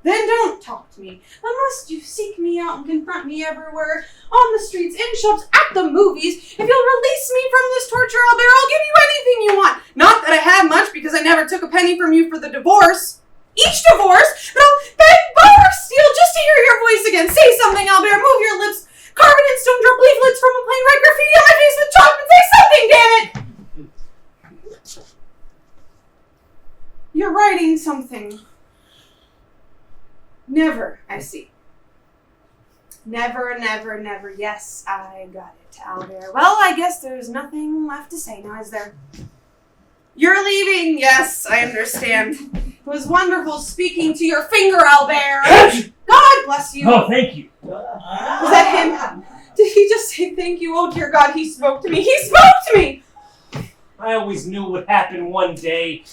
Then don't talk to me. Unless you seek me out and confront me everywhere, on the streets, in shops, at the movies. If you'll release me from this torture, Albert, I'll give you anything you want. Not that I have much, because I never took a penny from you for the divorce. Each divorce, but I'll beg, borrow, or steal just to hear your voice again. Say something, Albert. Move your lips. Carve it in stone, drop leaflets from a plane, write graffiti on my face with chalk, and say something, damn it! You're writing something. Never, I see. Never, never, never. Yes, I got it, Albert. Well, I guess there's nothing left to say now, is there? You're leaving. Yes, I understand. It was wonderful speaking to your finger, Albert. God bless you. Oh, thank you. Was that him? Did he just say thank you? Oh, dear God, he spoke to me. He spoke to me! I always knew what happened one day.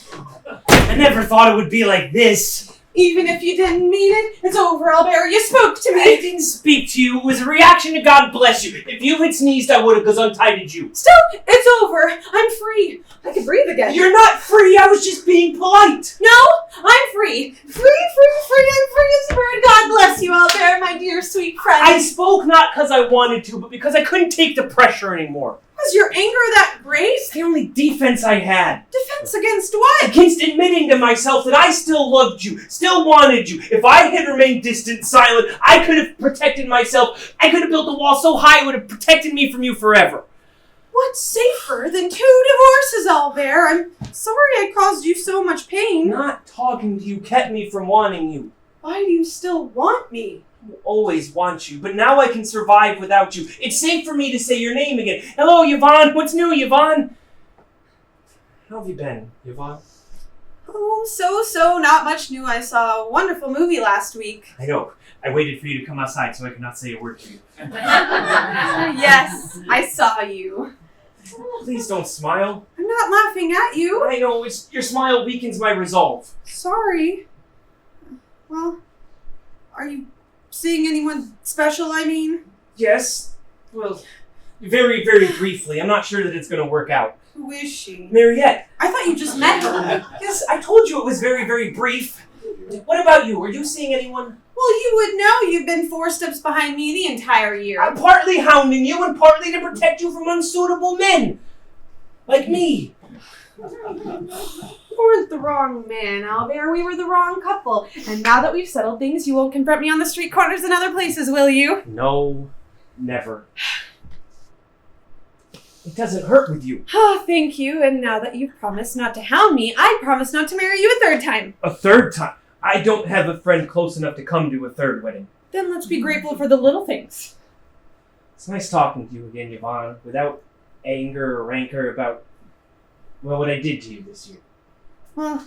I never thought it would be like this. Even if you didn't mean it, it's over, Albert. You spoke to me. I didn't speak to you. It was a reaction to God bless you. If you had sneezed, I would have untied you. Still, it's over. I'm free. I can breathe again. You're not free. I was just being polite. No, I'm free. Free, free, free. I'm free as a bird. God bless you, Albert, my dear sweet friend. I spoke not because I wanted to, but because I couldn't take the pressure anymore. Was your anger that great? It's the only defense I had. Defense against what? Against admitting to myself that I still loved you, still wanted you. If I had remained distant, silent, I could have protected myself. I could have built a wall so high it would have protected me from you forever. What's safer than 2 divorces, Albert? I'm sorry I caused you so much pain. Not talking to you kept me from wanting you. Why do you still want me? I always want you, but now I can survive without you. It's safe for me to say your name again. Hello, Yvonne. What's new, Yvonne? How have you been, Yvonne? Oh, so, not much new. I saw a wonderful movie last week. I know. I waited for you to come outside so I could not say a word to you. Yes, I saw you. Please don't smile. I'm not laughing at you. I know, your smile weakens my resolve. Sorry. Well, are you seeing anyone special, I mean? Yes. Well, very, very briefly. I'm not sure that it's going to work out. Who is she? Mariette. I thought you just met her. Yes, I told you it was very, very brief. What about you? Are you seeing anyone? Well, you would know. You've been 4 steps behind me the entire year. I'm partly hounding you and partly to protect you from unsuitable men. Like me. You weren't the wrong man, Albert. We were the wrong couple. And now that we've settled things, you won't confront me on the street corners and other places, will you? No, never. It doesn't hurt with you. Oh, thank you. And now that you've promised not to hound me, I promise not to marry you a 3rd time. A 3rd time? I don't have a friend close enough to come to a 3rd wedding. Then let's be grateful for the little things. It's nice talking to you again, Yvonne, without anger or rancor about, well, what I did to you this year. Well,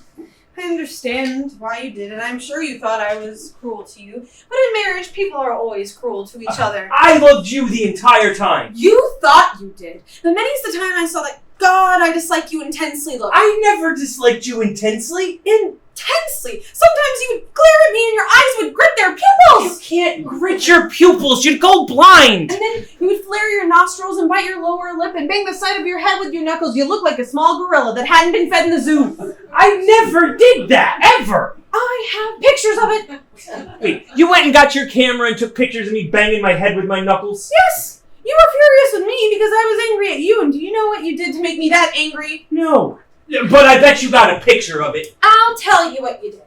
I understand why you did it. I'm sure you thought I was cruel to you. But in marriage, people are always cruel to each other. I loved you the entire time. You thought you did. But many's the time I saw that, God, I dislike you intensely look. I never disliked you intensely. Intensely. Sometimes you would glare at me and your eyes would grit their pupils. You can't grit your pupils. You'd go blind. And then you would flare your nostrils and bite your lower lip and bang the side of your head with your knuckles. You look like a small gorilla that hadn't been fed in the zoo. I never did that, ever. I have pictures of it. Wait, you went and got your camera and took pictures of me banging my head with my knuckles? Yes. You were furious with me because I was angry at you, and do you know what you did to make me that angry? No. But I bet you got a picture of it. I'll tell you what you did.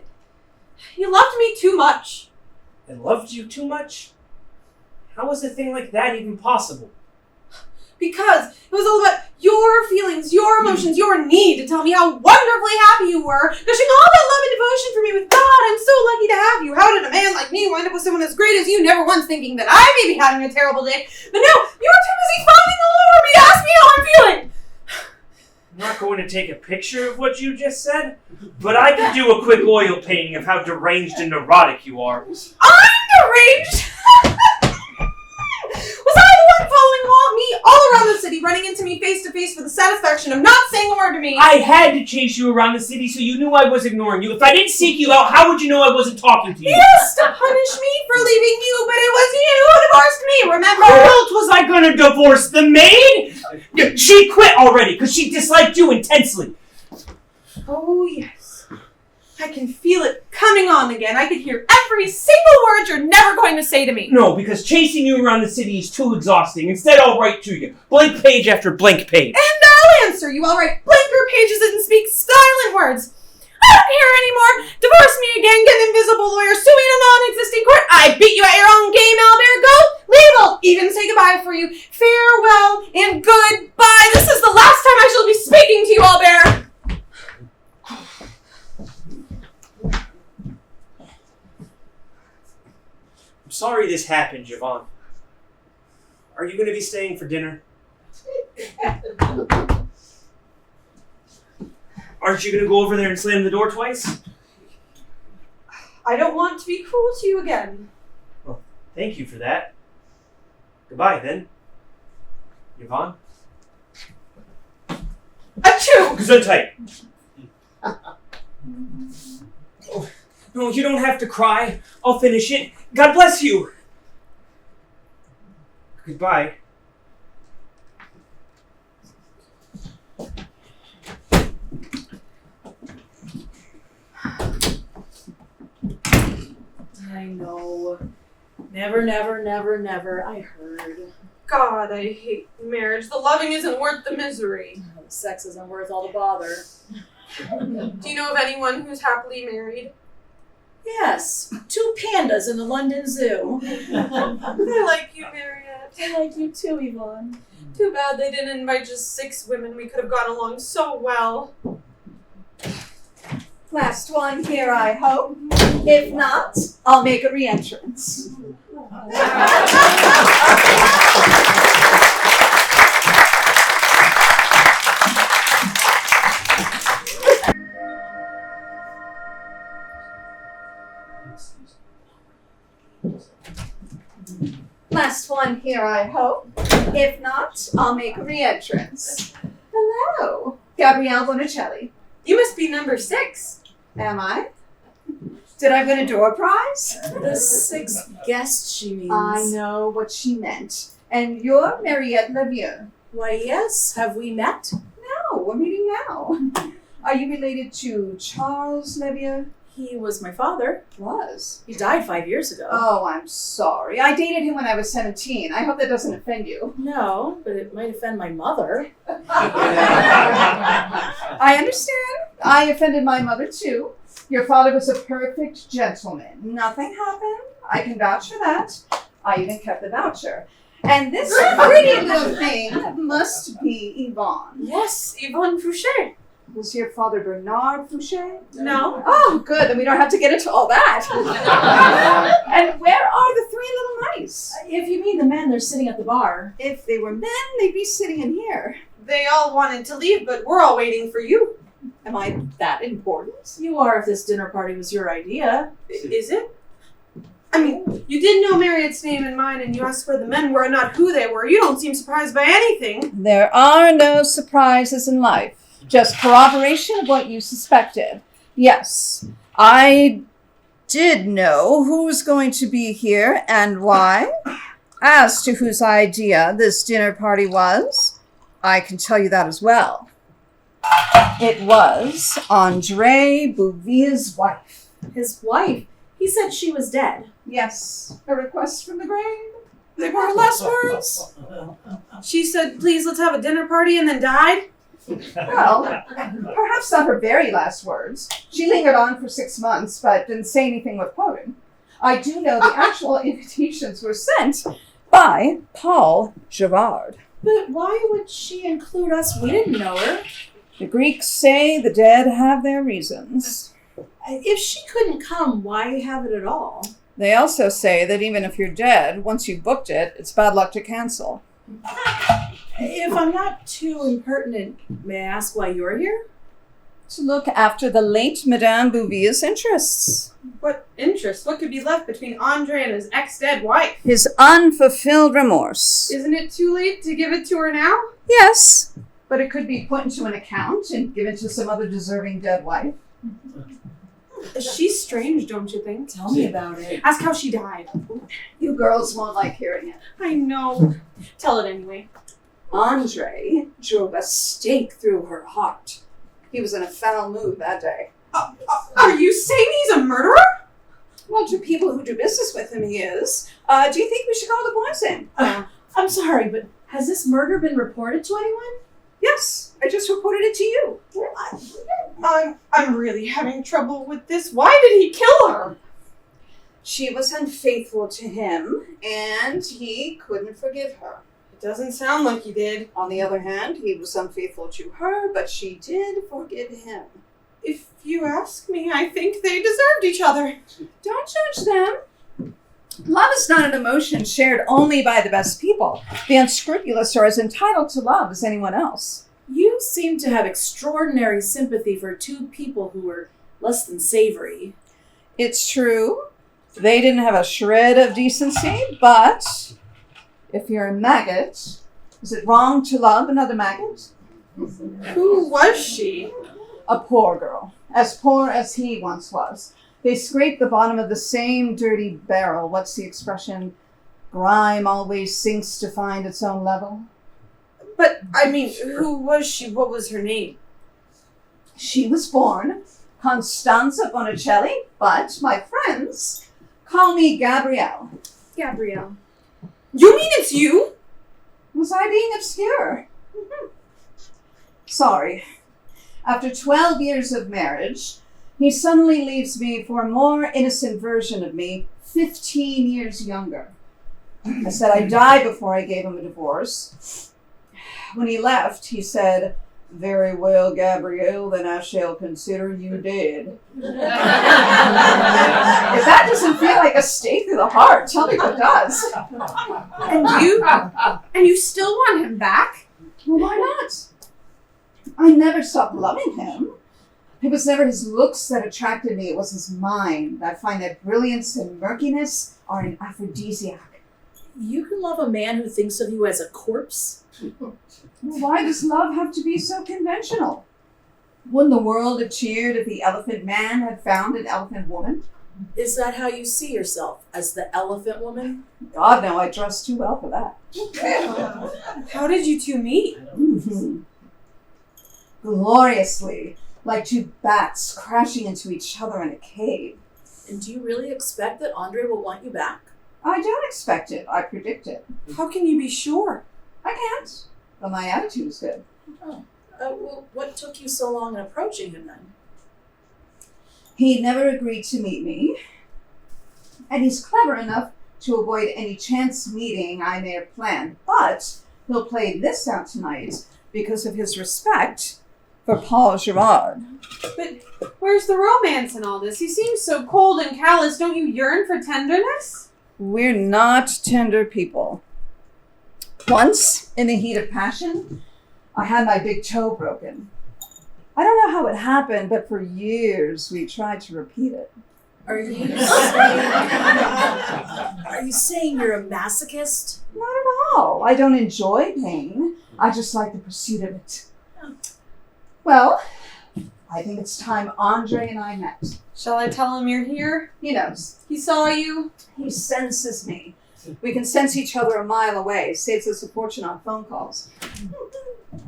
You loved me too much. I loved you too much? How was a thing like that even possible? Because it was all about your feelings, your emotions, your need to tell me how wonderfully happy you were, gushing all that love and devotion for me with God. I'm so lucky to have you. How did a man like me wind up with someone as great as you, never once thinking that I may be having a terrible day? But no, you were too busy fawning all over me to ask me how I'm feeling. I'm not going to take a picture of what you just said, but I could do a quick oil painting of how deranged and neurotic you are. I'm deranged? Was I the one following me all around the city, running into me face to face for the satisfaction of not saying a word to me? I had to chase you around the city so you knew I was ignoring you. If I didn't seek you out, how would you know I wasn't talking to you? Yes, to punish me for leaving you, but it was you who divorced me, remember? Who else was I gonna divorce? The maid? She quit already because she disliked you intensely. Oh, yes. I can feel it coming on again. I could hear every single word you're never going to say to me. No, because chasing you around the city is too exhausting. Instead, I'll write to you. Blank page after blank page. And I'll answer you. I'll write blanker pages and speak silent words. I don't care anymore. Divorce me again. Get an invisible lawyer. Sue me in a non-existing court. I beat you at your own game, Albert. Go. Leave. I'll even say goodbye for you. Farewell and goodbye. This is the last time I shall be speaking to you, Albert. I'm sorry this happened, Yvonne. Are you going to be staying for dinner? Aren't you going to go over there and slam the door twice? I don't want to be cruel to you again. Well, thank you for that. Goodbye, then. Yvonne? Achoo! Gesundheit! Oh, no, you don't have to cry. I'll finish it. God bless you. Goodbye. I know. Never, never, never, never. I heard. God, I hate marriage. The loving isn't worth the misery. Sex isn't worth all the bother. Do you know of anyone who's happily married? Yes, 2 pandas in the London Zoo. I like you, Mariette. I like you too, Yvonne. Too bad they didn't invite just 6 women. We could have gotten along so well. Last one here, I hope. If not, I'll make a re-entrance. Last one here, I hope. If not, I'll make a re-entrance. Hello, Gabrielle Bonicelli. You must be number 6. Am I? Did I win a door prize? The 6th guest, she means. I know what she meant. And you're Mariette Levieux. Why, yes. Have we met? No, we're meeting now. Are you related to Charles Levieux? He was my father. Was. He died 5 years ago. Oh, I'm sorry. I dated him when I was 17. I hope that doesn't offend you. No, but it might offend my mother. I understand. I offended my mother, too. Your father was a perfect gentleman. Nothing happened. I can vouch for that. I even kept the voucher. And this pretty little thing must be Yvonne. Yes, Yvonne Fouché. Was your father Bernard Fouché? No. Oh, good. Then we don't have to get into all that. And where are the 3 little mice? If you mean the men, they're sitting at the bar. If they were men, they'd be sitting in here. They all wanted to leave, but we're all waiting for you. Am I that important? You are if this dinner party was your idea. Is it? I mean, you did know Mariette's name and mine, and you asked where the men were, not who they were. You don't seem surprised by anything. There are no surprises in life. Just corroboration of what you suspected. Yes, I did know who was going to be here and why. As to whose idea this dinner party was, I can tell you that as well. It was Andre Bouvier's wife. His wife. He said she was dead. Yes, a request from the grave. They were her last words. She said, please, let's have a dinner party, and then died. Well, perhaps not her very last words. She lingered on for 6 months, but didn't say anything worth quoting. I do know the actual invitations were sent by Paul Girard. But why would she include us? We didn't know her. The Greeks say the dead have their reasons. If she couldn't come, why have it at all? They also say that even if you're dead, once you've booked it, it's bad luck to cancel. If I'm not too impertinent, may I ask why you're here? To look after the late Madame Bouvier's interests. What interest? What could be left between Andre and his ex-dead wife? His unfulfilled remorse. Isn't it too late to give it to her now? Yes, but it could be put into an account and given to some other deserving dead wife. She's strange, don't you think? Tell me about it. Ask how she died. You girls won't like hearing it. I know. Tell it anyway. Andre drove a stake through her heart. He was in a foul mood that day. Are you saying he's a murderer? Well, to people who do business with him, he is. Do you think we should call the boys in? I'm sorry, but has this murder been reported to anyone? Yes, I just reported it to you. I'm really having trouble with this. Why did he kill her? She was unfaithful to him, and he couldn't forgive her. It doesn't sound like he did. On the other hand, he was unfaithful to her, but she did forgive him. If you ask me, I think they deserved each other. Don't judge them. Love is not an emotion shared only by the best people. The unscrupulous are as entitled to love as anyone else. You seem to have extraordinary sympathy for two people who were less than savory. It's true. They didn't have a shred of decency, but if you're a maggot, is it wrong to love another maggot? Who was she? A poor girl, as poor as he once was. They scrape the bottom of the same dirty barrel. What's the expression? Grime always sinks to find its own level. But, I mean, who was she? What was her name? She was born Constanza Bonicelli, but my friends call me Gabrielle. Gabrielle. You mean it's you? Was I being obscure? Sorry. After 12 years of marriage, he suddenly leaves me for a more innocent version of me, 15 years younger. I said I'd die before I gave him a divorce. When he left, he said, "Very well, Gabrielle, then I shall consider you dead." If that doesn't feel like a stake through the heart, tell me what does. And you still want him back? Well, why not? I never stopped loving him. It was never his looks that attracted me, it was his mind. I find that brilliance and murkiness are an aphrodisiac. You can love a man who thinks of you as a corpse? Why does love have to be so conventional? Wouldn't the world have cheered if the elephant man had found an elephant woman? Is that how you see yourself, as the elephant woman? God, no, I dress too well for that. How did you two meet? Gloriously, like two bats crashing into each other in a cave. And do you really expect that Andre will want you back? I don't expect it, I predict it. How can you be sure? I can't, but my attitude is good. Well, what took you so long in approaching him then? He never agreed to meet me, and he's clever enough to avoid any chance meeting I may have planned, but he'll play this out tonight because of his respect for Paul Girard. But where's the romance in all this? He seems so cold and callous. Don't you yearn for tenderness? We're not tender people. Once, in the heat of passion, I had my big toe broken. I don't know how it happened, but for years we tried to repeat it. Are you saying you're a masochist? Not at all. I don't enjoy pain. I just like the pursuit of it. Well, I think it's time Andre and I met. Shall I tell him you're here? He knows. He saw you? He senses me. We can sense each other a mile away. Saves us a fortune on phone calls.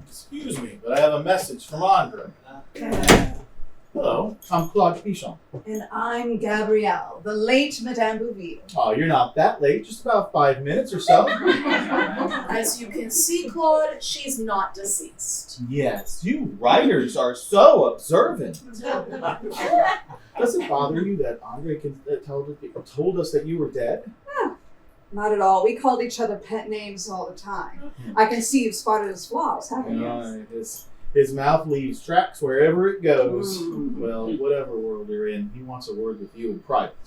Excuse me, but I have a message from Andre. Hello, I'm Claude Pichon. And I'm Gabrielle, the late Madame Bouville. Oh, you're not that late, just about 5 minutes or so. As you can see, Claude, she's not deceased. Yes, you writers are so observant. Does it bother you that Andre told us that you were dead? Not at all. We called each other pet names all the time. I can see you've spotted his flaws, haven't you? His mouth leaves tracks wherever it goes. Well, whatever world you're in, he wants a word with you in private.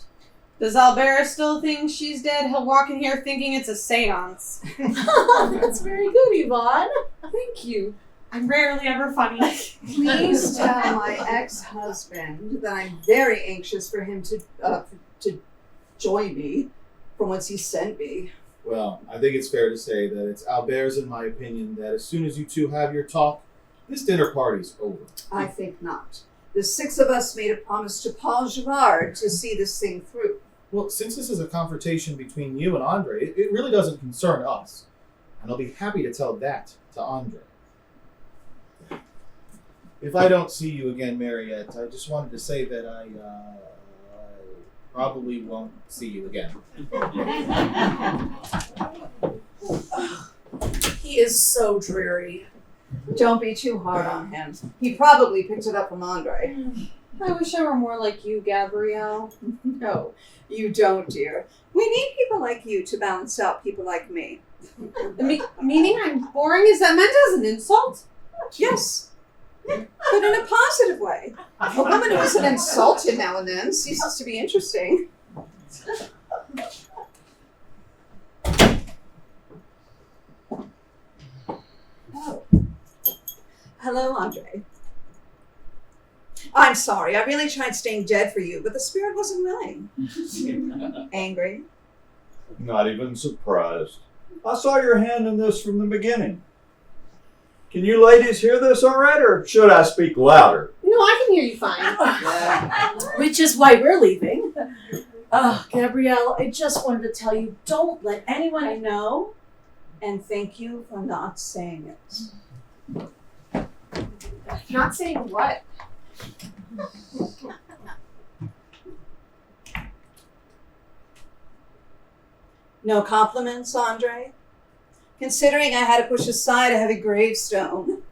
Does Albera still think she's dead? He'll walk in here thinking it's a seance. That's very good, Yvonne. Thank you. I'm rarely ever funny. Please tell my ex-husband that I'm very anxious for him to join me from whence he sent me. Well, I think it's fair to say that it's Albert's, in my opinion, that as soon as you two have your talk, this dinner party's over. I think not. The 6 of us made a promise to Paul Girard to see this thing through. Well, since this is a confrontation between you and Andre, it really doesn't concern us. And I'll be happy to tell that to Andre. If I don't see you again, Mariette, I just wanted to say that I probably won't see you again. He is so dreary. Don't be too hard on him. He probably picked it up from Andre. I wish I were more like you, Gabrielle. No, you don't, dear. We need people like you to balance out people like me. Meaning I'm boring? Is that meant as an insult? Yes, but in a positive way. A woman who isn't insulted now and then ceases to be interesting. Oh. Hello, Andre. I'm sorry. I really tried staying dead for you, but the spirit wasn't willing. Angry? Not even surprised. I saw your hand in this from the beginning. Can you ladies hear this all right, or should I speak louder? No, I can hear you fine. Which is why we're leaving. Oh, Gabrielle, I just wanted to tell you, don't let anyone I know, and thank you for not saying it. Not saying what? No compliments, Andre? Considering I had to push aside a heavy gravestone,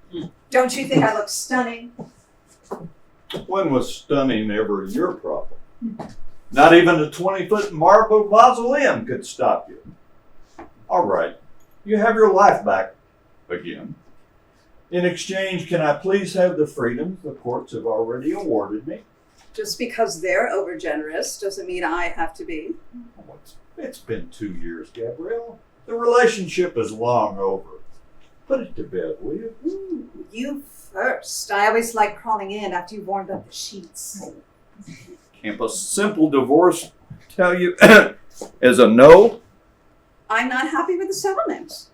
don't you think I look stunning? When was stunning ever your problem? Not even a 20-foot marble mausoleum could stop you. All right, you have your life back again. In exchange, can I please have the freedoms the courts have already awarded me? Just because they're overgenerous doesn't mean I have to be. It's been 2 years, Gabrielle. The relationship is long over. Put it to bed, will you? Ooh, you first. I always like crawling in after you've warmed up the sheets. Can't a simple divorce tell you as a no? I'm not happy with the settlement.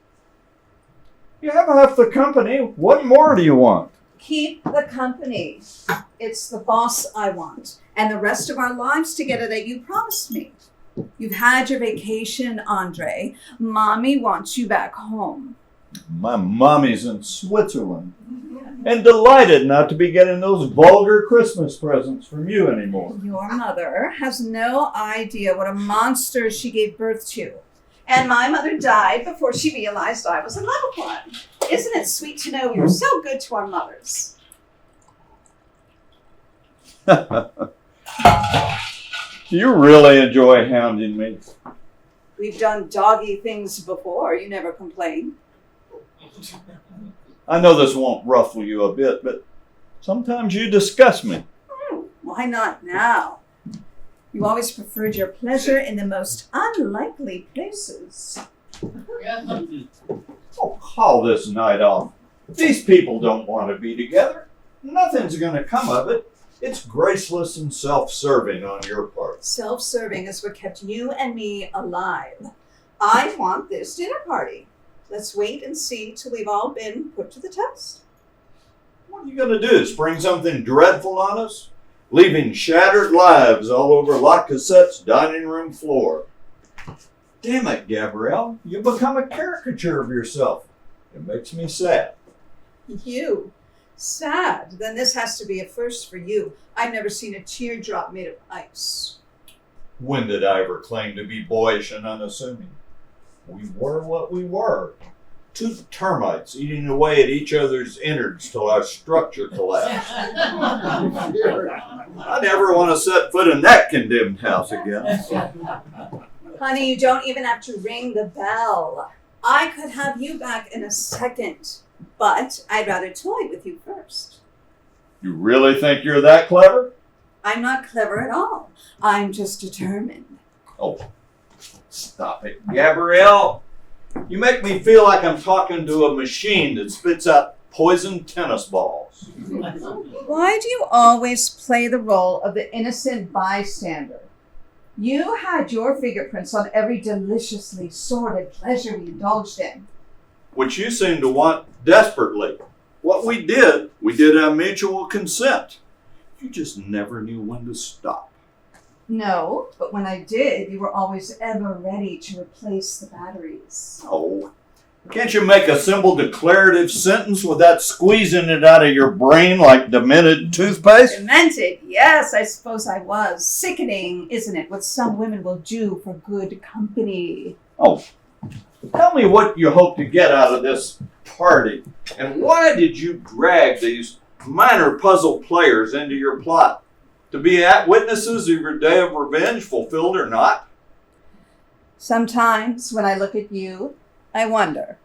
You have half the company. What more do you want? Keep the company. It's the boss I want. And the rest of our lives together that you promised me. You've had your vacation, Andre. Mommy wants you back home. My mommy's in Switzerland and delighted not to be getting those vulgar Christmas presents from you anymore. Your mother has no idea what a monster she gave birth to. And my mother died before she realized I was a little one. Isn't it sweet to know we were so good to our mothers? You really enjoy hounding me. We've done doggy things before. You never complain. I know this won't ruffle you a bit, but sometimes you disgust me. Why not now? You always preferred your pleasure in the most unlikely places. Oh, call this night off. These people don't want to be together. Nothing's going to come of it. It's graceless and self-serving on your part. Self-serving is what kept you and me alive. I want this dinner party. Let's wait and see till we've all been put to the test. What are you going to do? Spring something dreadful on us? Leaving shattered lives all over La Cassette's dining room floor. Damn it, Gabrielle. You've become a caricature of yourself. It makes me sad. You Sad. Then this has to be a first for you. I've never seen a teardrop made of ice. When did I ever claim to be boyish and unassuming? We were what we were. Two termites eating away at each other's innards till our structure collapsed. I never want to set foot in that condemned house again. Honey, you don't even have to ring the bell. I could have you back in a second, but I'd rather toy with you first. You really think you're that clever? I'm not clever at all. I'm just determined. Oh, stop it, Gabrielle. You make me feel like I'm talking to a machine that spits out poisoned tennis balls. Why do you always play the role of the innocent bystander? You had your fingerprints on every deliciously sordid pleasure we indulged in. Which you seem to want desperately. What we did on mutual consent. You just never knew when to stop. No, but when I did, you were always ever ready to replace the batteries. Oh, can't you make a simple declarative sentence without squeezing it out of your brain like demented toothpaste? Demented? Yes, I suppose I was. Sickening, isn't it, what some women will do for good company? Oh, tell me what you hope to get out of this party, and why did you drag these minor puzzle players into your plot? To be witnesses of your day of revenge, fulfilled or not? Sometimes when I look at you, I wonder,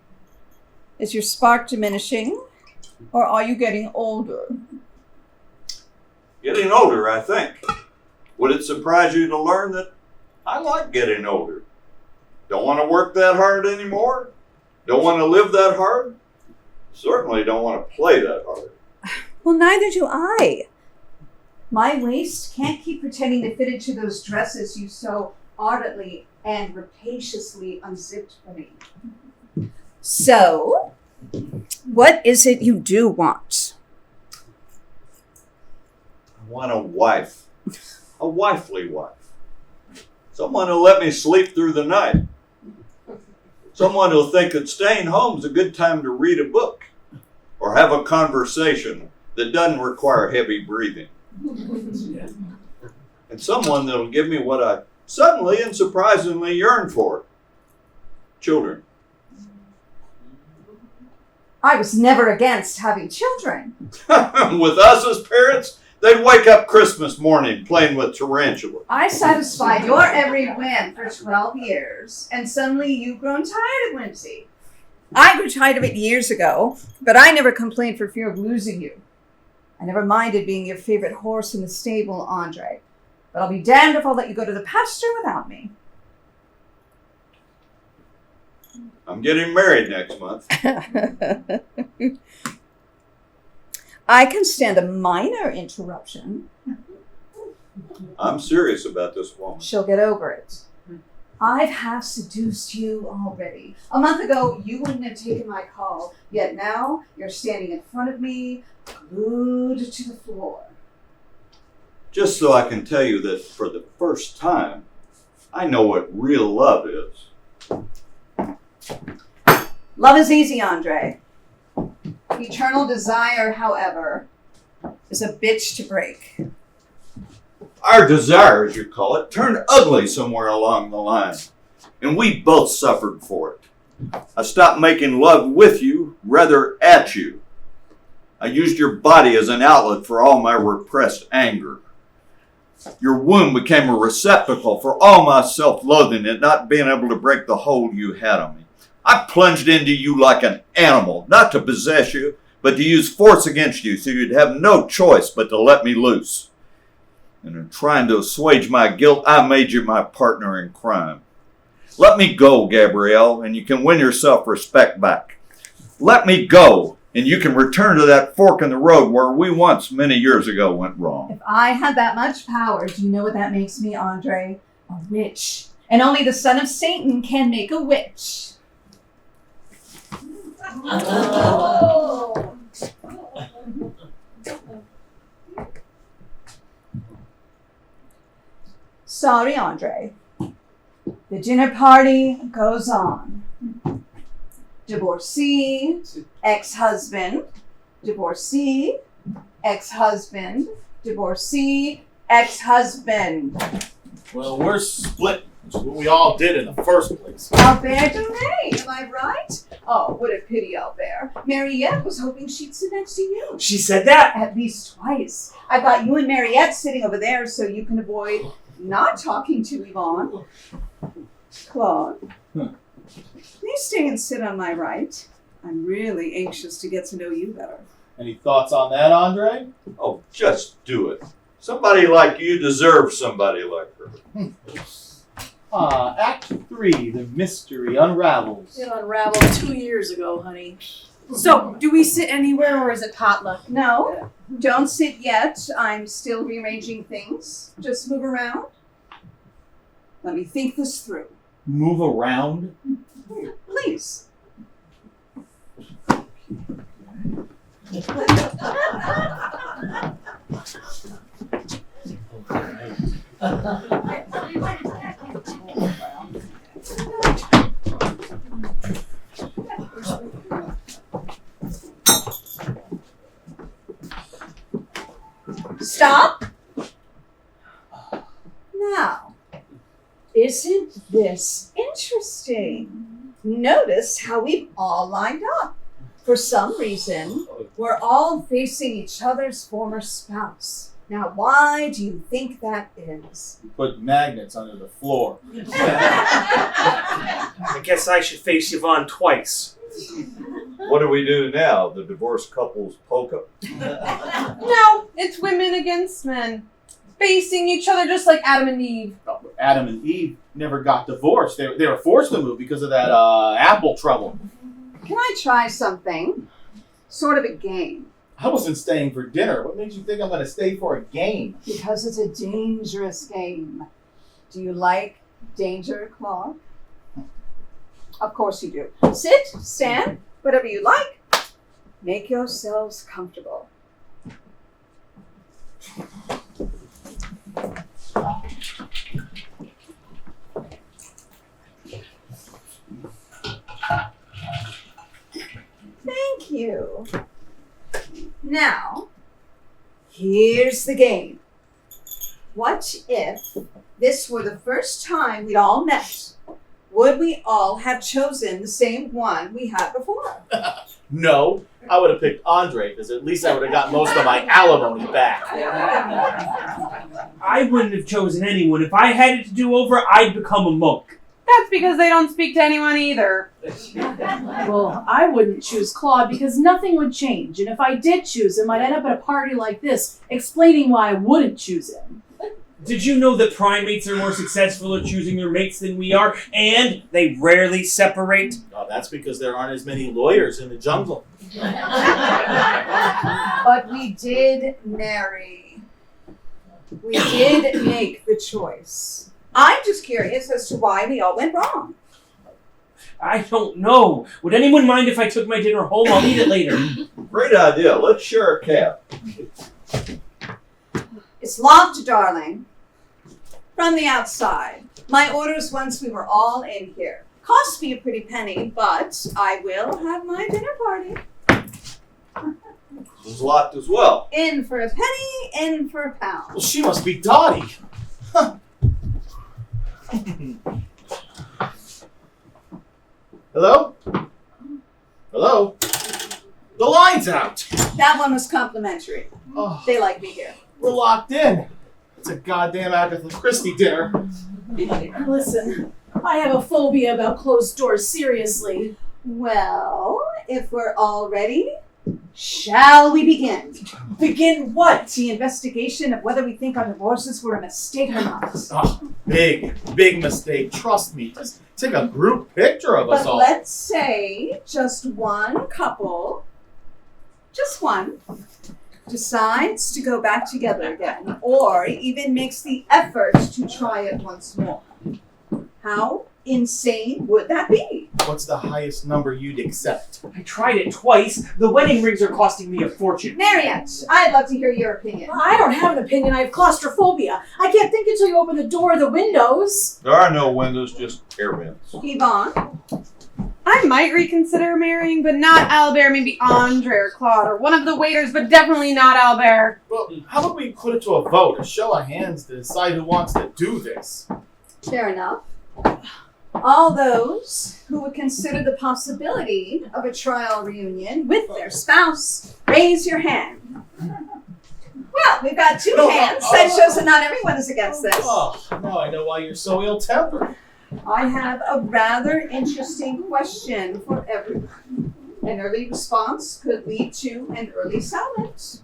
is your spark diminishing, or are you getting older? Getting older, I think. Would it surprise you to learn that I like getting older? Don't want to work that hard anymore? Don't want to live that hard? Certainly don't want to play that hard. Well, neither do I. My waist can't keep pretending to fit into those dresses you so ardently and rapaciously unzipped for me. So, what is it you do want? I want a wife. A wifely wife. Someone who'll let me sleep through the night. Someone who'll think that staying home is a good time to read a book or have a conversation that doesn't require heavy breathing. And someone that'll give me what I suddenly and surprisingly yearn for. Children. I was never against having children. With us as parents, they'd wake up Christmas morning playing with tarantulas. I satisfied your every whim for 12 years, and suddenly you've grown tired of whimsy. I grew tired of it years ago, but I never complained for fear of losing you. I never minded being your favorite horse in the stable, Andre. But I'll be damned if I'll let you go to the pasture without me. I'm getting married next month. I can stand a minor interruption. I'm serious about this woman. She'll get over it. I've half seduced you already. A month ago, you wouldn't have taken my call, yet now you're standing in front of me, glued to the floor. Just so I can tell you that for the first time, I know what real love is. Love is easy, Andre. Eternal desire, however, is a bitch to break. Our desire, as you call it, turned ugly somewhere along the line, and we both suffered for it. I stopped making love with you, rather at you. I used your body as an outlet for all my repressed anger. Your womb became a receptacle for all my self-loathing at not being able to break the hold you had on me. I plunged into you like an animal, not to possess you, but to use force against you so you'd have no choice but to let me loose. And in trying to assuage my guilt, I made you my partner in crime. Let me go, Gabrielle, and you can win your self-respect back. Let me go, and you can return to that fork in the road where we once, many years ago, went wrong. If I had that much power, do you know what that makes me, Andre? A witch. And only the son of Satan can make a witch. Oh. Sorry, Andre. The dinner party goes on. Divorcee, ex-husband, divorcee, ex-husband, divorcee, ex-husband. Well, we're split. It's what we all did in the first place. Albert Duray, am I right? Oh, what a pity, Albert. Mariette was hoping she'd sit next to you. She said that? At least twice. I got you and Mariette sitting over there so you can avoid not talking to Yvonne. Claude, please stay and sit on my right. I'm really anxious to get to know you better. Any thoughts on that, Andre? Oh, just do it. Somebody like you deserves somebody like her. Act 3, the mystery unravels. It unraveled 2 years ago, honey. So, do we sit anywhere or is it potluck? No, don't sit yet. I'm still rearranging things. Just move around. Let me think this through. Move around? Please. Stop. Now, isn't this interesting? Notice how we've all lined up. For some reason, we're all facing each other's former spouse. Now, why do you think that is? Put magnets under the floor. I guess I should face Yvonne twice. What do we do now? The divorced couple's polka? No, it's women against men. Facing each other just like Adam and Eve. Adam and Eve never got divorced. They were forced to move because of that apple trouble. Can I try something? Sort of a game. I wasn't staying for dinner. What makes you think I'm going to stay for a game? Because it's a dangerous game. Do you like danger, Claude? Of course you do. Sit, stand, whatever you like. Make yourselves comfortable. Thank you. Now, here's the game. What if this were the first time we'd all met? Would we all have chosen the same one we had before? No, I would have picked Andre because at least I would have got most of my alimony back. I wouldn't have chosen anyone. If I had it to do over, I'd become a monk. That's because they don't speak to anyone either. Well, I wouldn't choose Claude because nothing would change. And if I did choose him, I'd end up at a party like this, explaining why I wouldn't choose him. Did you know that primates are more successful at choosing their mates than we are, and they rarely separate? Oh, that's because there aren't as many lawyers in the jungle. But we did marry. We did make the choice. I'm just curious as to why we all went wrong. I don't know. Would anyone mind if I took my dinner home? I'll eat it later. Great idea. Let's share a cab. It's locked, darling. From the outside. My orders once we were all in here. Cost me a pretty penny, but I will have my dinner party. It was locked as well. In for a penny, in for a pound. Well, she must be Dottie. Huh. Hello? Hello? The line's out. That one was complimentary. Oh, They like me here. we're locked in. It's a goddamn Agatha Christie dinner. Listen, I have a phobia about closed doors, seriously. Well, if we're all ready, shall we begin? Begin what? The investigation of whether we think our divorces were a mistake or not. Oh, big mistake. Trust me. Just take a group picture of us But all. let's say just one couple, just one, decides to go back together again, or even makes the effort to try it once more. How insane would that be? What's the highest number you'd accept? I tried it twice. The wedding rings are costing me a fortune. Mariette, I'd love to hear your opinion. I don't have an opinion. I have claustrophobia. I can't think until you open the door or the windows. There are no windows, just air vents. Yvonne, I I might reconsider marrying, but not Albert, maybe Andre or Claude, or one of the waiters, but definitely not Albert. Well, how about we put it to a vote, a show of hands to decide who wants to do this? Fair enough. All those who would consider the possibility of a trial reunion with their spouse, raise your hand. Well, we've got two hands. That shows that not everyone is against this. Oh, now I know why you're so ill-tempered. I have a rather interesting question for everyone. An early response could lead to an early settlement.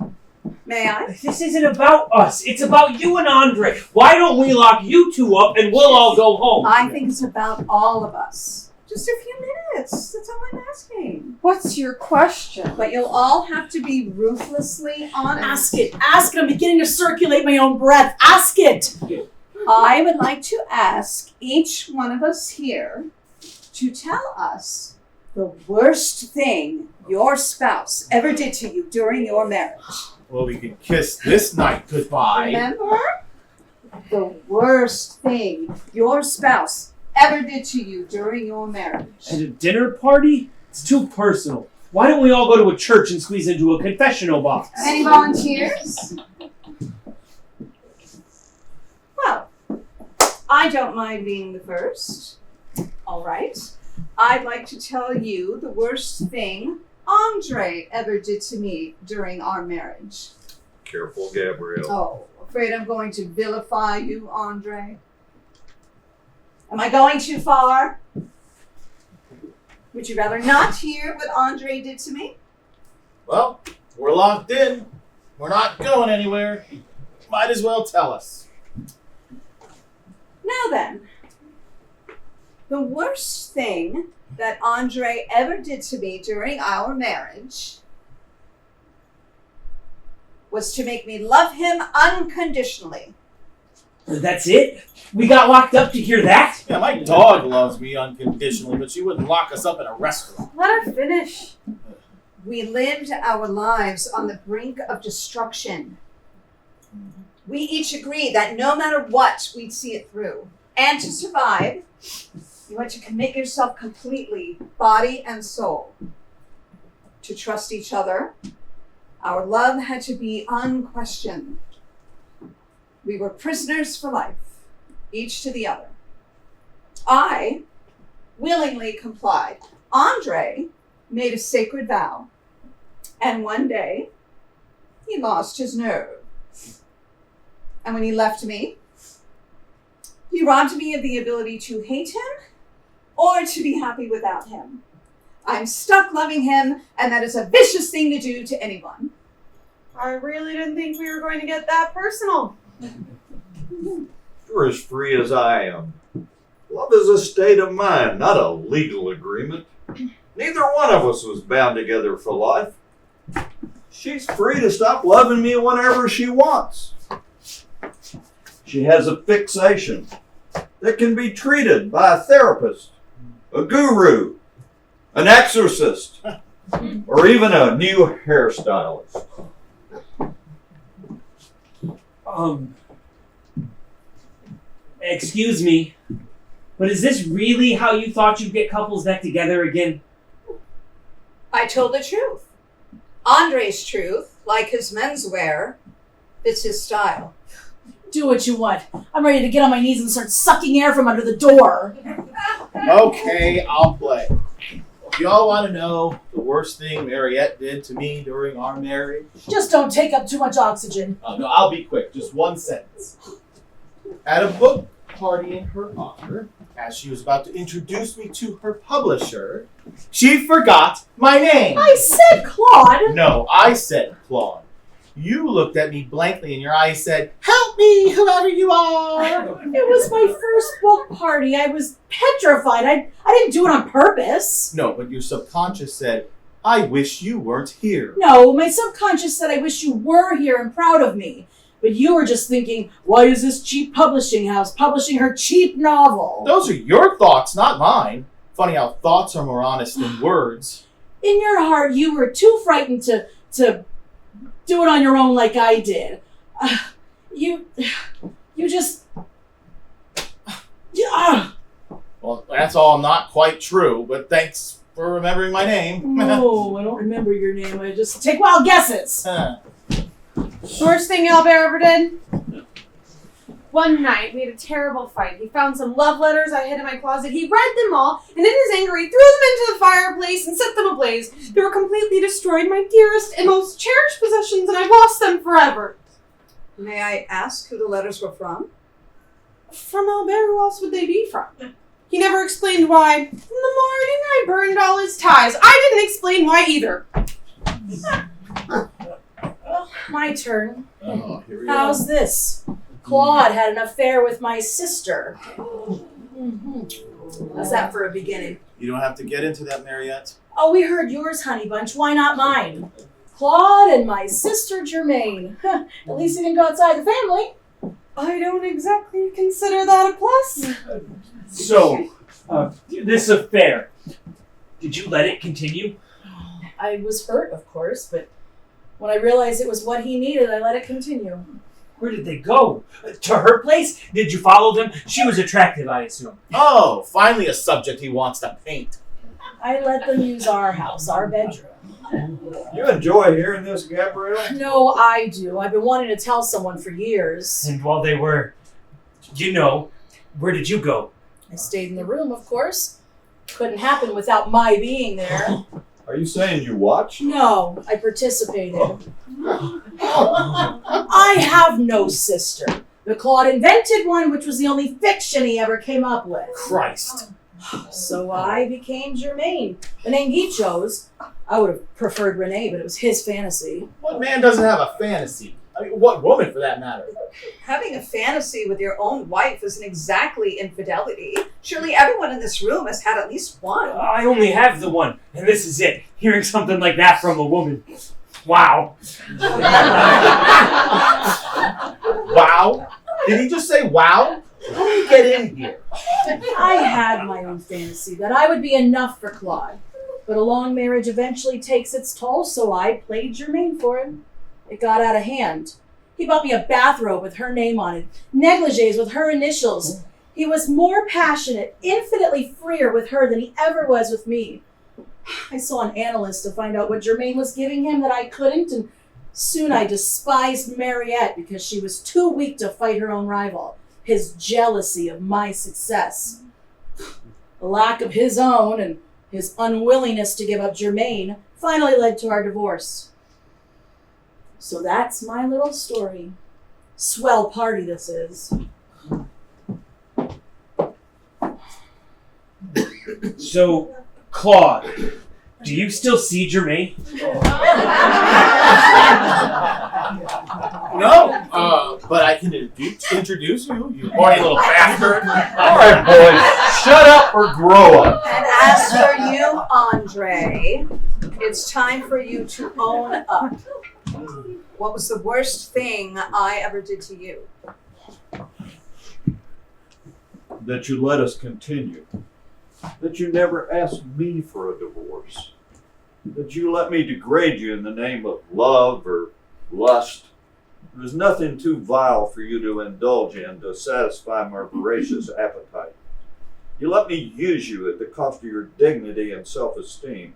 May I? This isn't about us. It's about you and Andre. Why don't we lock you two up and we'll all go home? I think it's about all of us. Just a few minutes. That's all I'm asking. What's your question? But you'll all have to be ruthlessly honest. Ask it. Ask it. I'm beginning to circulate my own breath. Ask it. I would like to ask each one of us here to tell us the worst thing your spouse ever did to you during your marriage. Well, we can kiss this night goodbye. Remember? The worst thing your spouse ever did to you during your marriage. At a dinner party? It's too personal. Why don't we all go to a church and squeeze into a confessional box? Any volunteers? Well, I don't mind being the first. All right. I'd like to tell you the worst thing Andre ever did to me during our marriage. Careful, Gabrielle. Oh, afraid I'm going to vilify you, Andre. Am I going too far? Would you rather not hear what Andre did to me? Well, we're locked in. We're not going anywhere. Might as well tell us. Now then, the worst thing that Andre ever did to me during our marriage was to make me love him unconditionally. That's it? We got locked up to hear that? Yeah, my dog loves me unconditionally, but she wouldn't lock us up in a restaurant. Let her finish. We lived our lives on the brink of destruction. We each agreed that no matter what, we'd see it through. And to survive, you had to commit yourself completely, body and soul. To trust each other, our love had to be unquestioned. We were prisoners for life, each to the other. I willingly complied. Andre made a sacred vow, and one day he lost his nerve. And when he left me, he robbed me of the ability to hate him or to be happy without him. I'm stuck loving him, and that is a vicious thing to do to anyone. I really didn't think we were going to get that personal. You're as free as I am. Love is a state of mind, not a legal agreement. Neither one of us was bound together for life. She's free to stop loving me whenever she wants. She has a fixation that can be treated by a therapist, a guru, an exorcist, or even a new hairstylist. Excuse me, but is this really how you thought you'd get couples back together again? I told the truth. Andre's truth, like his menswear, fits his style. Do what you want. I'm ready to get on my knees and start sucking air from under the door. Okay, I'll play. Do y'all want to know the worst thing Mariette did to me during our marriage? Just don't take up too much oxygen. No, I'll be quick. Just one sentence. At a book party in her honor, as she was about to introduce me to her publisher, she forgot my name. I said Claude. No, I said Claude. You looked at me blankly and your eyes said, "Help me, whoever you are." It was my first book party. I was petrified. I didn't do it on purpose. No, but your subconscious said, "I wish you weren't here." No, my subconscious said I wish you were here and proud of me. But you were just thinking, why is this cheap publishing house publishing her cheap novel? Those are your thoughts, not mine. Funny how thoughts are more honest than words. In your heart, you were too frightened to do it on your own like I did. You just... Well, that's all not quite true, but thanks for remembering my name. No, I don't remember your name. I just take wild guesses. Worst thing Albert ever did? One night, we had a terrible fight. He found some love letters I hid in my closet. He read them all, and in his anger, he threw them into the fireplace and set them ablaze. They were completely destroyed, my dearest and most cherished possessions, and I've lost them forever. May I ask who the letters were from? From Albert, who else would they be from? He never explained why. In the morning, I burned all his ties. I didn't explain why either. Well, my turn. Oh, here we How's go. this? Claude had an affair with my sister. How's that for a beginning? You don't have to get into that, Mariette. Oh, we heard yours, honey bunch. Why not mine? Claude and my sister Germaine. At least he didn't go outside the family. I don't exactly consider that a plus. So, this affair, did you let it continue? I was hurt, of course, but when I realized it was what he needed, I let it continue. Where did they go? To her place? Did you follow them? She was attractive, I assume. Oh, finally a subject he wants to paint. I let them use our house, our bedroom. You enjoy hearing this, Gabrielle? No, I do. I've been wanting to tell someone for years. And while they were, where did you go? I stayed in the room, of course. Couldn't happen without my being there. Are you saying you watched? No, I participated. I have no sister. But Claude invented one, which was the only fiction he ever came up with. Christ. So I became Germaine. The name he chose. I would have preferred Renee, but it was his fantasy. What man doesn't have a fantasy? I mean, what woman for that matter? Having a fantasy with your own wife isn't exactly infidelity. Surely everyone in this room has had at least one. I only have the one, and this is it. Hearing something like that from a woman. Wow. Wow? Did he just say wow? How did he get in here? I had my own fantasy that I would be enough for Claude. But a long marriage eventually takes its toll, so I played Germaine for him. It got out of hand. He bought me a bathrobe with her name on it, negligees with her initials. He was more passionate, infinitely freer with her than he ever was with me. I saw an analyst to find out what Germaine was giving him that I couldn't, and soon I despised Mariette because she was too weak to fight her own rival, his jealousy of my success. The lack of his own and his unwillingness to give up Germaine finally led to our divorce. So that's my little story. Swell party this is. So, Claude, do you still see Germaine? No, but I can introduce you, you horny little bastard. All right, boys, shut up or grow up. And as for you, Andre, it's time for you to own up. What was the worst thing I ever did to you? That you let us continue. That you never asked me for a divorce. That you let me degrade you in the name of love or lust. There's nothing too vile for you to indulge in to satisfy my voracious appetite. You let me use you at the cost of your dignity and self-esteem.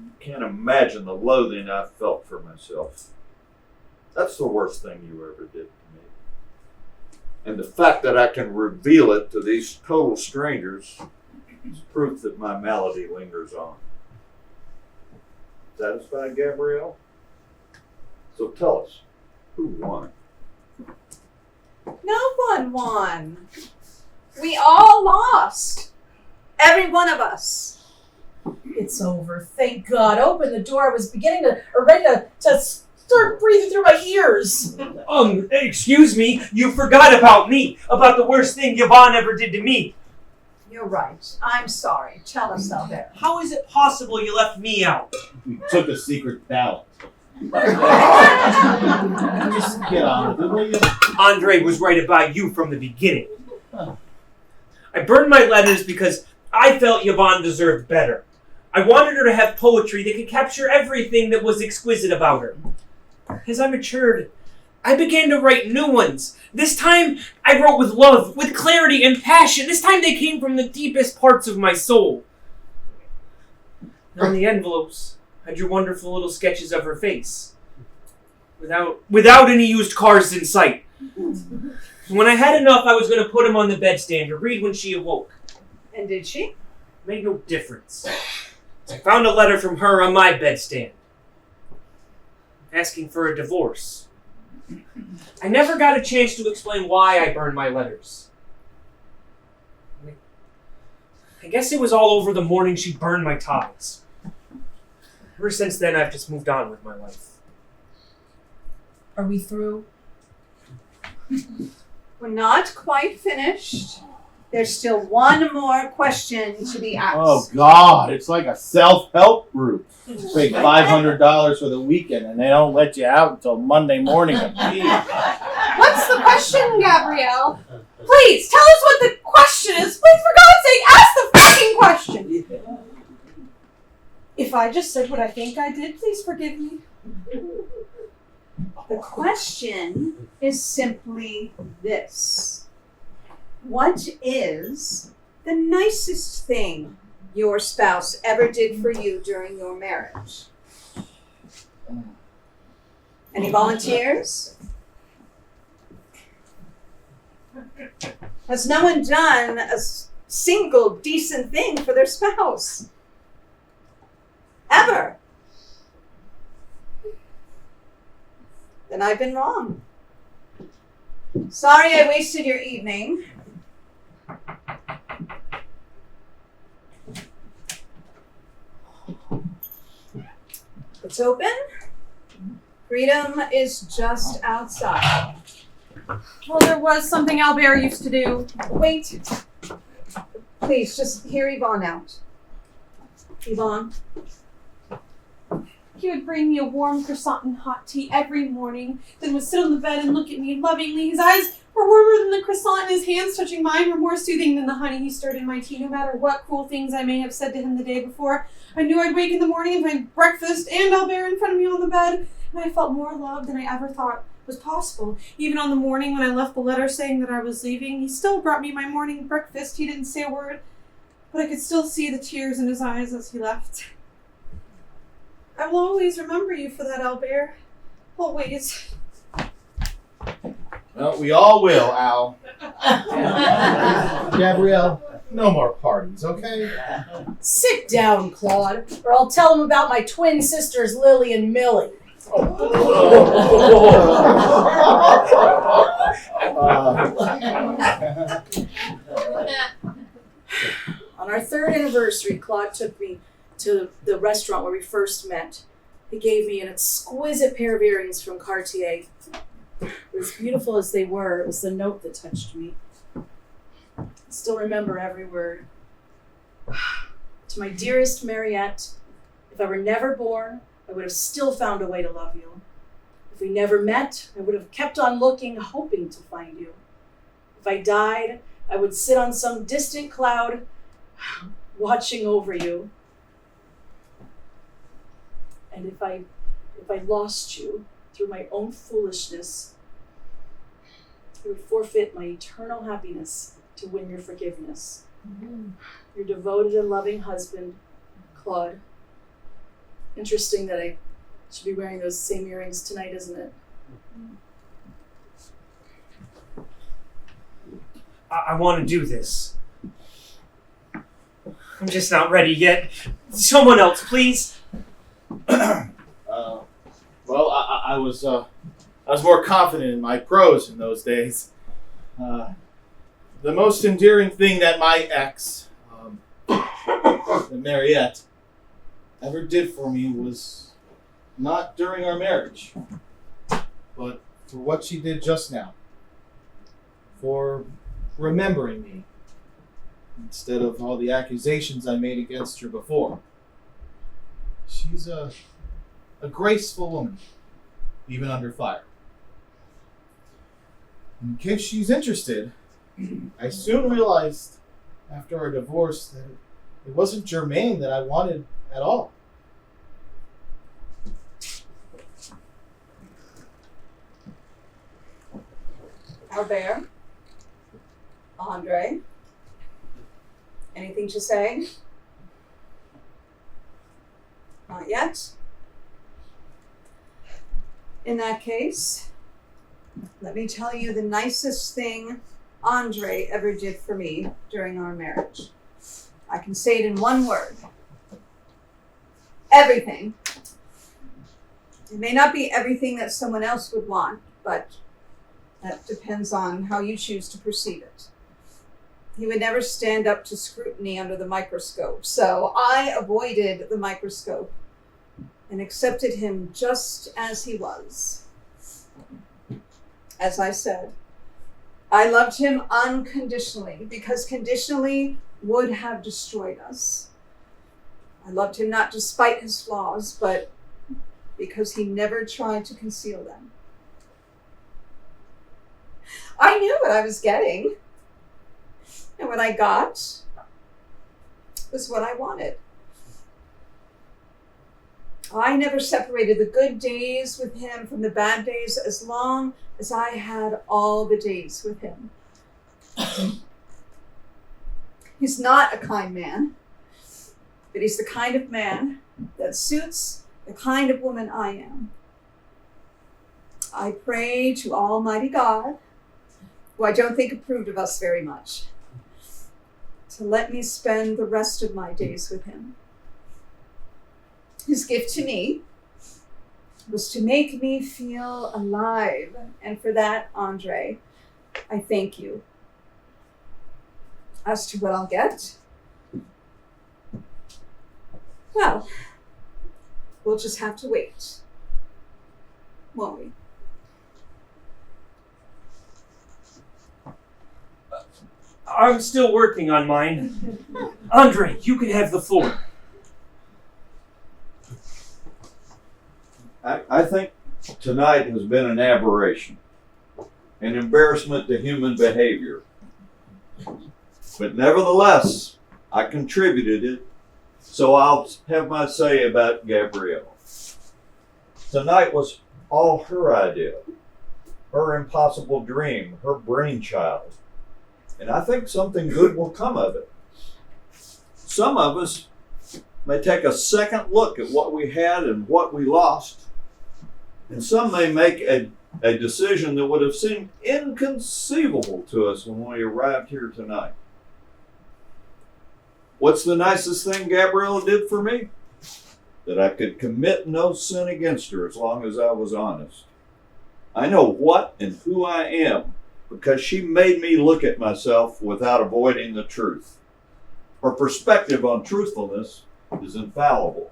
You can't imagine the loathing I felt for myself. That's the worst thing you ever did to me. And the fact that I can reveal it to these total strangers is proof that my malady lingers on. Satisfied, Gabrielle? So tell us, who won? No one won. We all lost. Every one of us. It's over. Thank God. Open the door. I was beginning to, or ready to start breathing through my ears. Excuse me, you forgot about me, about the worst thing Yvonne ever did to me. You're right. I'm sorry. Tell us, Albert. How is it possible you left me out? We took a secret ballot. Just get on with it, will you? Andre was right about you from the beginning. I burned my letters because I felt Yvonne deserved better. I wanted her to have poetry that could capture everything that was exquisite about her. As I matured, I began to write new ones. This time, I wrote with love, with clarity and passion. This time they came from the deepest parts of my soul. And on the envelopes, I drew wonderful little sketches of her face. Without any used cars in sight. And when I had enough, I was going to put them on the bedstand to read when she awoke. And did she? It made no difference. I found a letter from her on my bedstand, asking for a divorce. I never got a chance to explain why I burned my letters. I guess it was all over the morning she burned my ties. Ever since then, I've just moved on with my life. Are we through? We're not quite finished. There's still one more question to be asked. Oh God, it's like a self-help group. Pay $500 for the weekend and they don't let you out until Monday morning at tea. What's the question, Gabrielle? Please, tell us what the question is. Please, for God's sake, ask the fucking question. If I just said what I think I did, please forgive me. The question is simply this. What is the nicest thing your spouse ever did for you during your marriage? Any volunteers? Has no one done a single decent thing for their spouse? Ever? Then I've been wrong. Sorry I wasted your evening. It's open. Freedom is just outside. Well, there was something Albert used to do. Wait. Please, just hear Yvonne out. Yvonne. He would bring me a warm croissant and hot tea every morning, then would sit on the bed and look at me lovingly. His eyes were warmer than the croissant, and his hands touching mine were more soothing than the honey he stirred in my tea. No matter what cruel things I may have said to him the day before, I knew I'd wake in the morning and find breakfast and Albert in front of me on the bed, and I felt more loved than I ever thought was possible. Even on the morning when I left the letter saying that I was leaving, he still brought me my morning breakfast. He didn't say a word, but I could still see the tears in his eyes as he left. I will always remember you for that, Albert. Always. Well, we all will, Al. Gabrielle, no more parties, okay? Sit down, Claude, or I'll tell him about my twin sisters, Lily and Millie. On our third anniversary, Claude took me to the restaurant where we first met. He gave me an exquisite pair of earrings from Cartier. As beautiful as they were, it was the note that touched me. I still remember every word. To my dearest Mariette, if I were never born, I would have still found a way to love you. If we never met, I would have kept on looking, hoping to find you. If I died, I would sit on some distant cloud, watching over you. And if I lost you through my own foolishness, I would forfeit my eternal happiness to win your forgiveness. Your devoted and loving husband, Claude. Interesting that I should be wearing those same earrings tonight, isn't it? I want to do this. I'm just not ready yet. Someone else, please. Well, I was more confident in my prose in those days. The most endearing thing that my ex, Mariette, ever did for me was not during our marriage, but for what she did just now. For remembering me, instead of all the accusations I made against her before. She's a graceful woman, even under fire. In case she's interested, I soon realized after our divorce that it wasn't Germaine that I wanted at all. Albert? Andre? Anything to say? Not yet? In that case, let me tell you the nicest thing Andre ever did for me during our marriage. I can say it in one word. Everything. It may not be everything that someone else would want, but that depends on how you choose to perceive it. He would never stand up to scrutiny under the microscope, so I avoided the microscope and accepted him just as he was. As I said, I loved him unconditionally because conditionally would have destroyed us. I loved him not despite his flaws, but because he never tried to conceal them. I knew what I was getting, and what I got was what I wanted. I never separated the good days with him from the bad days as long as I had all the days with him. He's not a kind man, but he's the kind of man that suits the kind of woman I am. I pray to Almighty God, who I don't think approved of us very much, to let me spend the rest of my days with him. His gift to me was to make me feel alive, and for that, Andre, I thank you. As to what I'll get, well, we'll just have to wait, won't we? I'm still working on mine. Andre, you can have the floor. I think tonight has been an aberration, an embarrassment to human behavior. But nevertheless, I contributed it, so I'll have my say about Gabrielle. Tonight was all her idea, her impossible dream, her brainchild. And I think something good will come of it. Some of us may take a second look at what we had and what we lost, and some may make a decision that would have seemed inconceivable to us when we arrived here tonight. What's the nicest thing Gabriella did for me? That I could commit no sin against her as long as I was honest. I know what and who I am because she made me look at myself without avoiding the truth. Her perspective on truthfulness is infallible.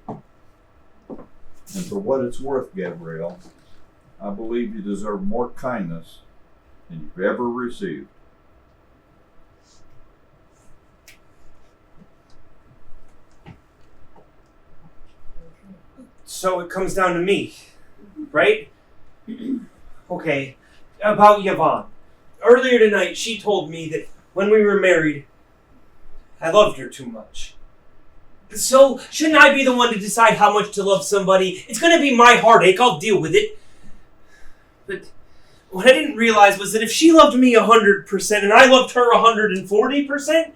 And for what it's worth, Gabrielle, I believe you deserve more kindness than you've ever received. So it comes down to me, right? Okay, about Yvonne. Earlier tonight, she told me that when we were married, I loved her too much. So, shouldn't I be the one to decide how much to love somebody? It's gonna be my heartache, I'll deal with it. But what I didn't realize was that if she loved me 100% and I loved her 140%,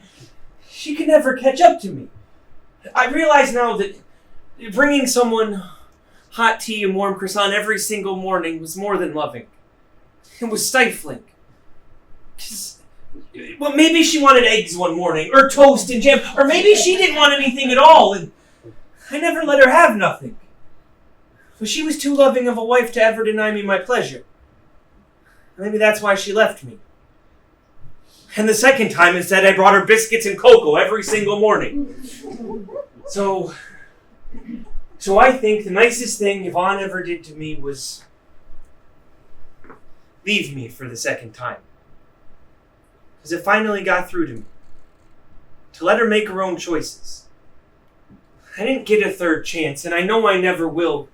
she could never catch up to me. I realize now that bringing someone hot tea and warm croissant every single morning was more than loving. It was stifling. Well, maybe she wanted eggs one morning, or toast and jam, or maybe she didn't want anything at all, and I never let her have nothing. But she was too loving of a wife to ever deny me my pleasure. Maybe that's why she left me. And the second time, instead, I brought her biscuits and cocoa every single morning. So I think the nicest thing Yvonne ever did to me was leave me for the second time. Because it finally got through to me. To let her make her own choices. I didn't get a third chance, and I know I never will.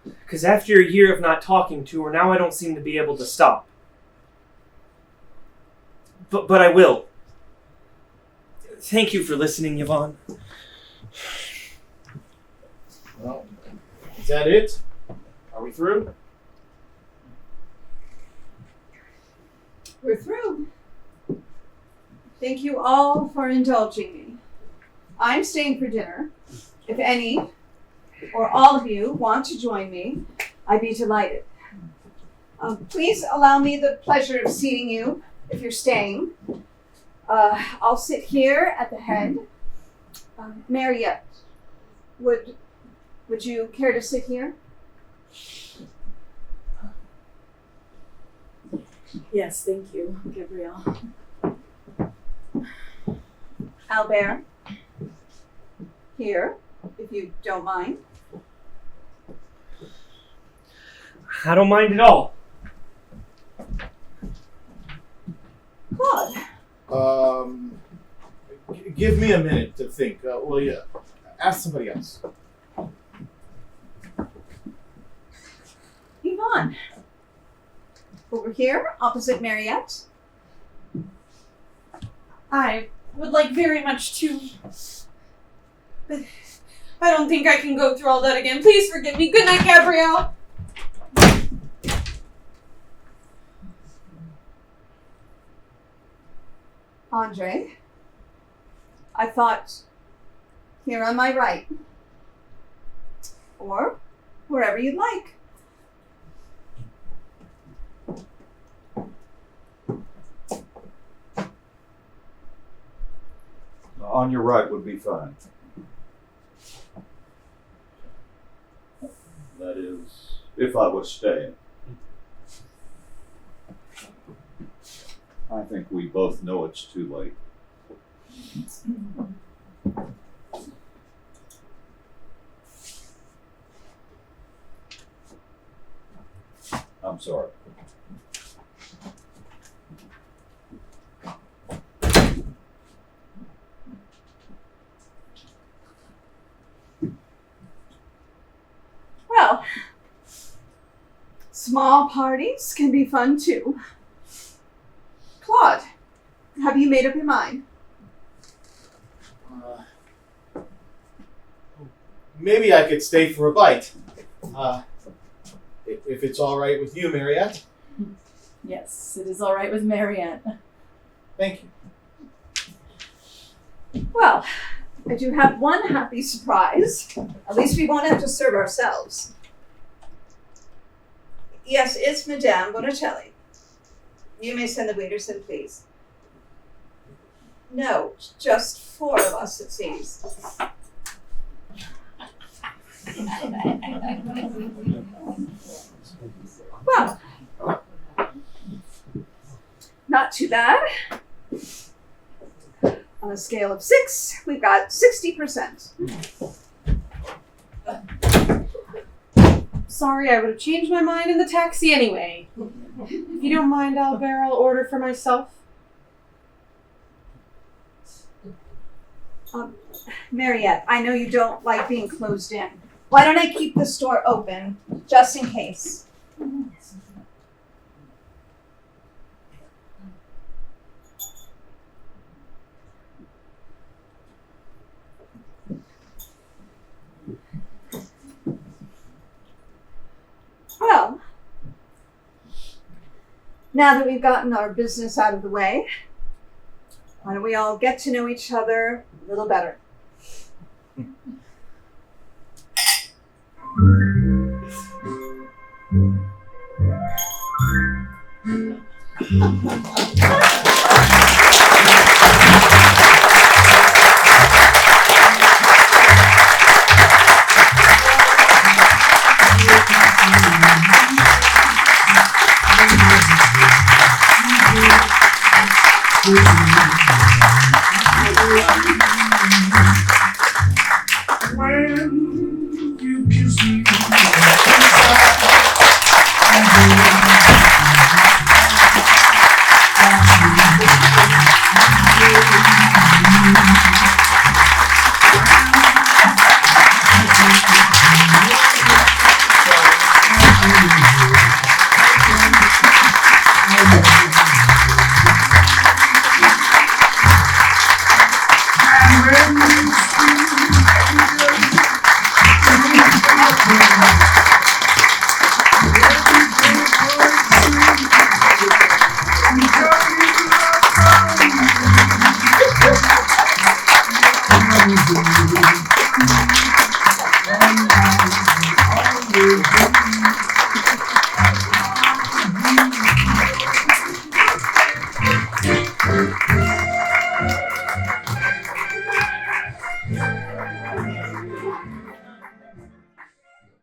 Because after a year of not talking to her, now I don't seem to be able to stop. But I will. Thank you for listening, Yvonne. Well, is that it? Are we through? We're through. Thank you all for indulging me. I'm staying for dinner. If any or all of you want to join me, I'd be delighted. Please allow me the pleasure of seeing you if you're staying. I'll sit here at the head. Mariette, would you care to sit here? Yes, thank you, Gabrielle. Albert, here, if you don't mind. I don't mind at all. Claude, Give me a minute to think. Well, yeah. Ask somebody else. Yvonne. Over here, opposite Mariette. I would like very much to, but I don't think I can go through all that again. Please forgive me. Good night, Gabrielle. Andre, I thought here on my right, or wherever you'd like. On your right would be fine. That is, if I was staying. I think we both know it's too late. I'm sorry. Well, small parties can be fun too. Claude, have you made up your mind? Maybe I could stay for a bite. If it's all right with you, Mariette. Yes, it is all right with Mariette. Thank you. Well, I do have one happy surprise. At least we won't have to serve ourselves. Yes, it's Madame Bonicelli. You may send the waiters in, please. No, just 4 of us, it seems. Well, not too bad. On a scale of 6, we've got 60%. Sorry, I would have changed my mind in the taxi anyway. If you don't mind, Albert, I'll order for myself. Mariette, I know you don't like being closed in. Why don't I keep the store open, just in case? Well, now that we've gotten our business out of the way, why don't we all get to know each other a little better? When you kiss me, I with me.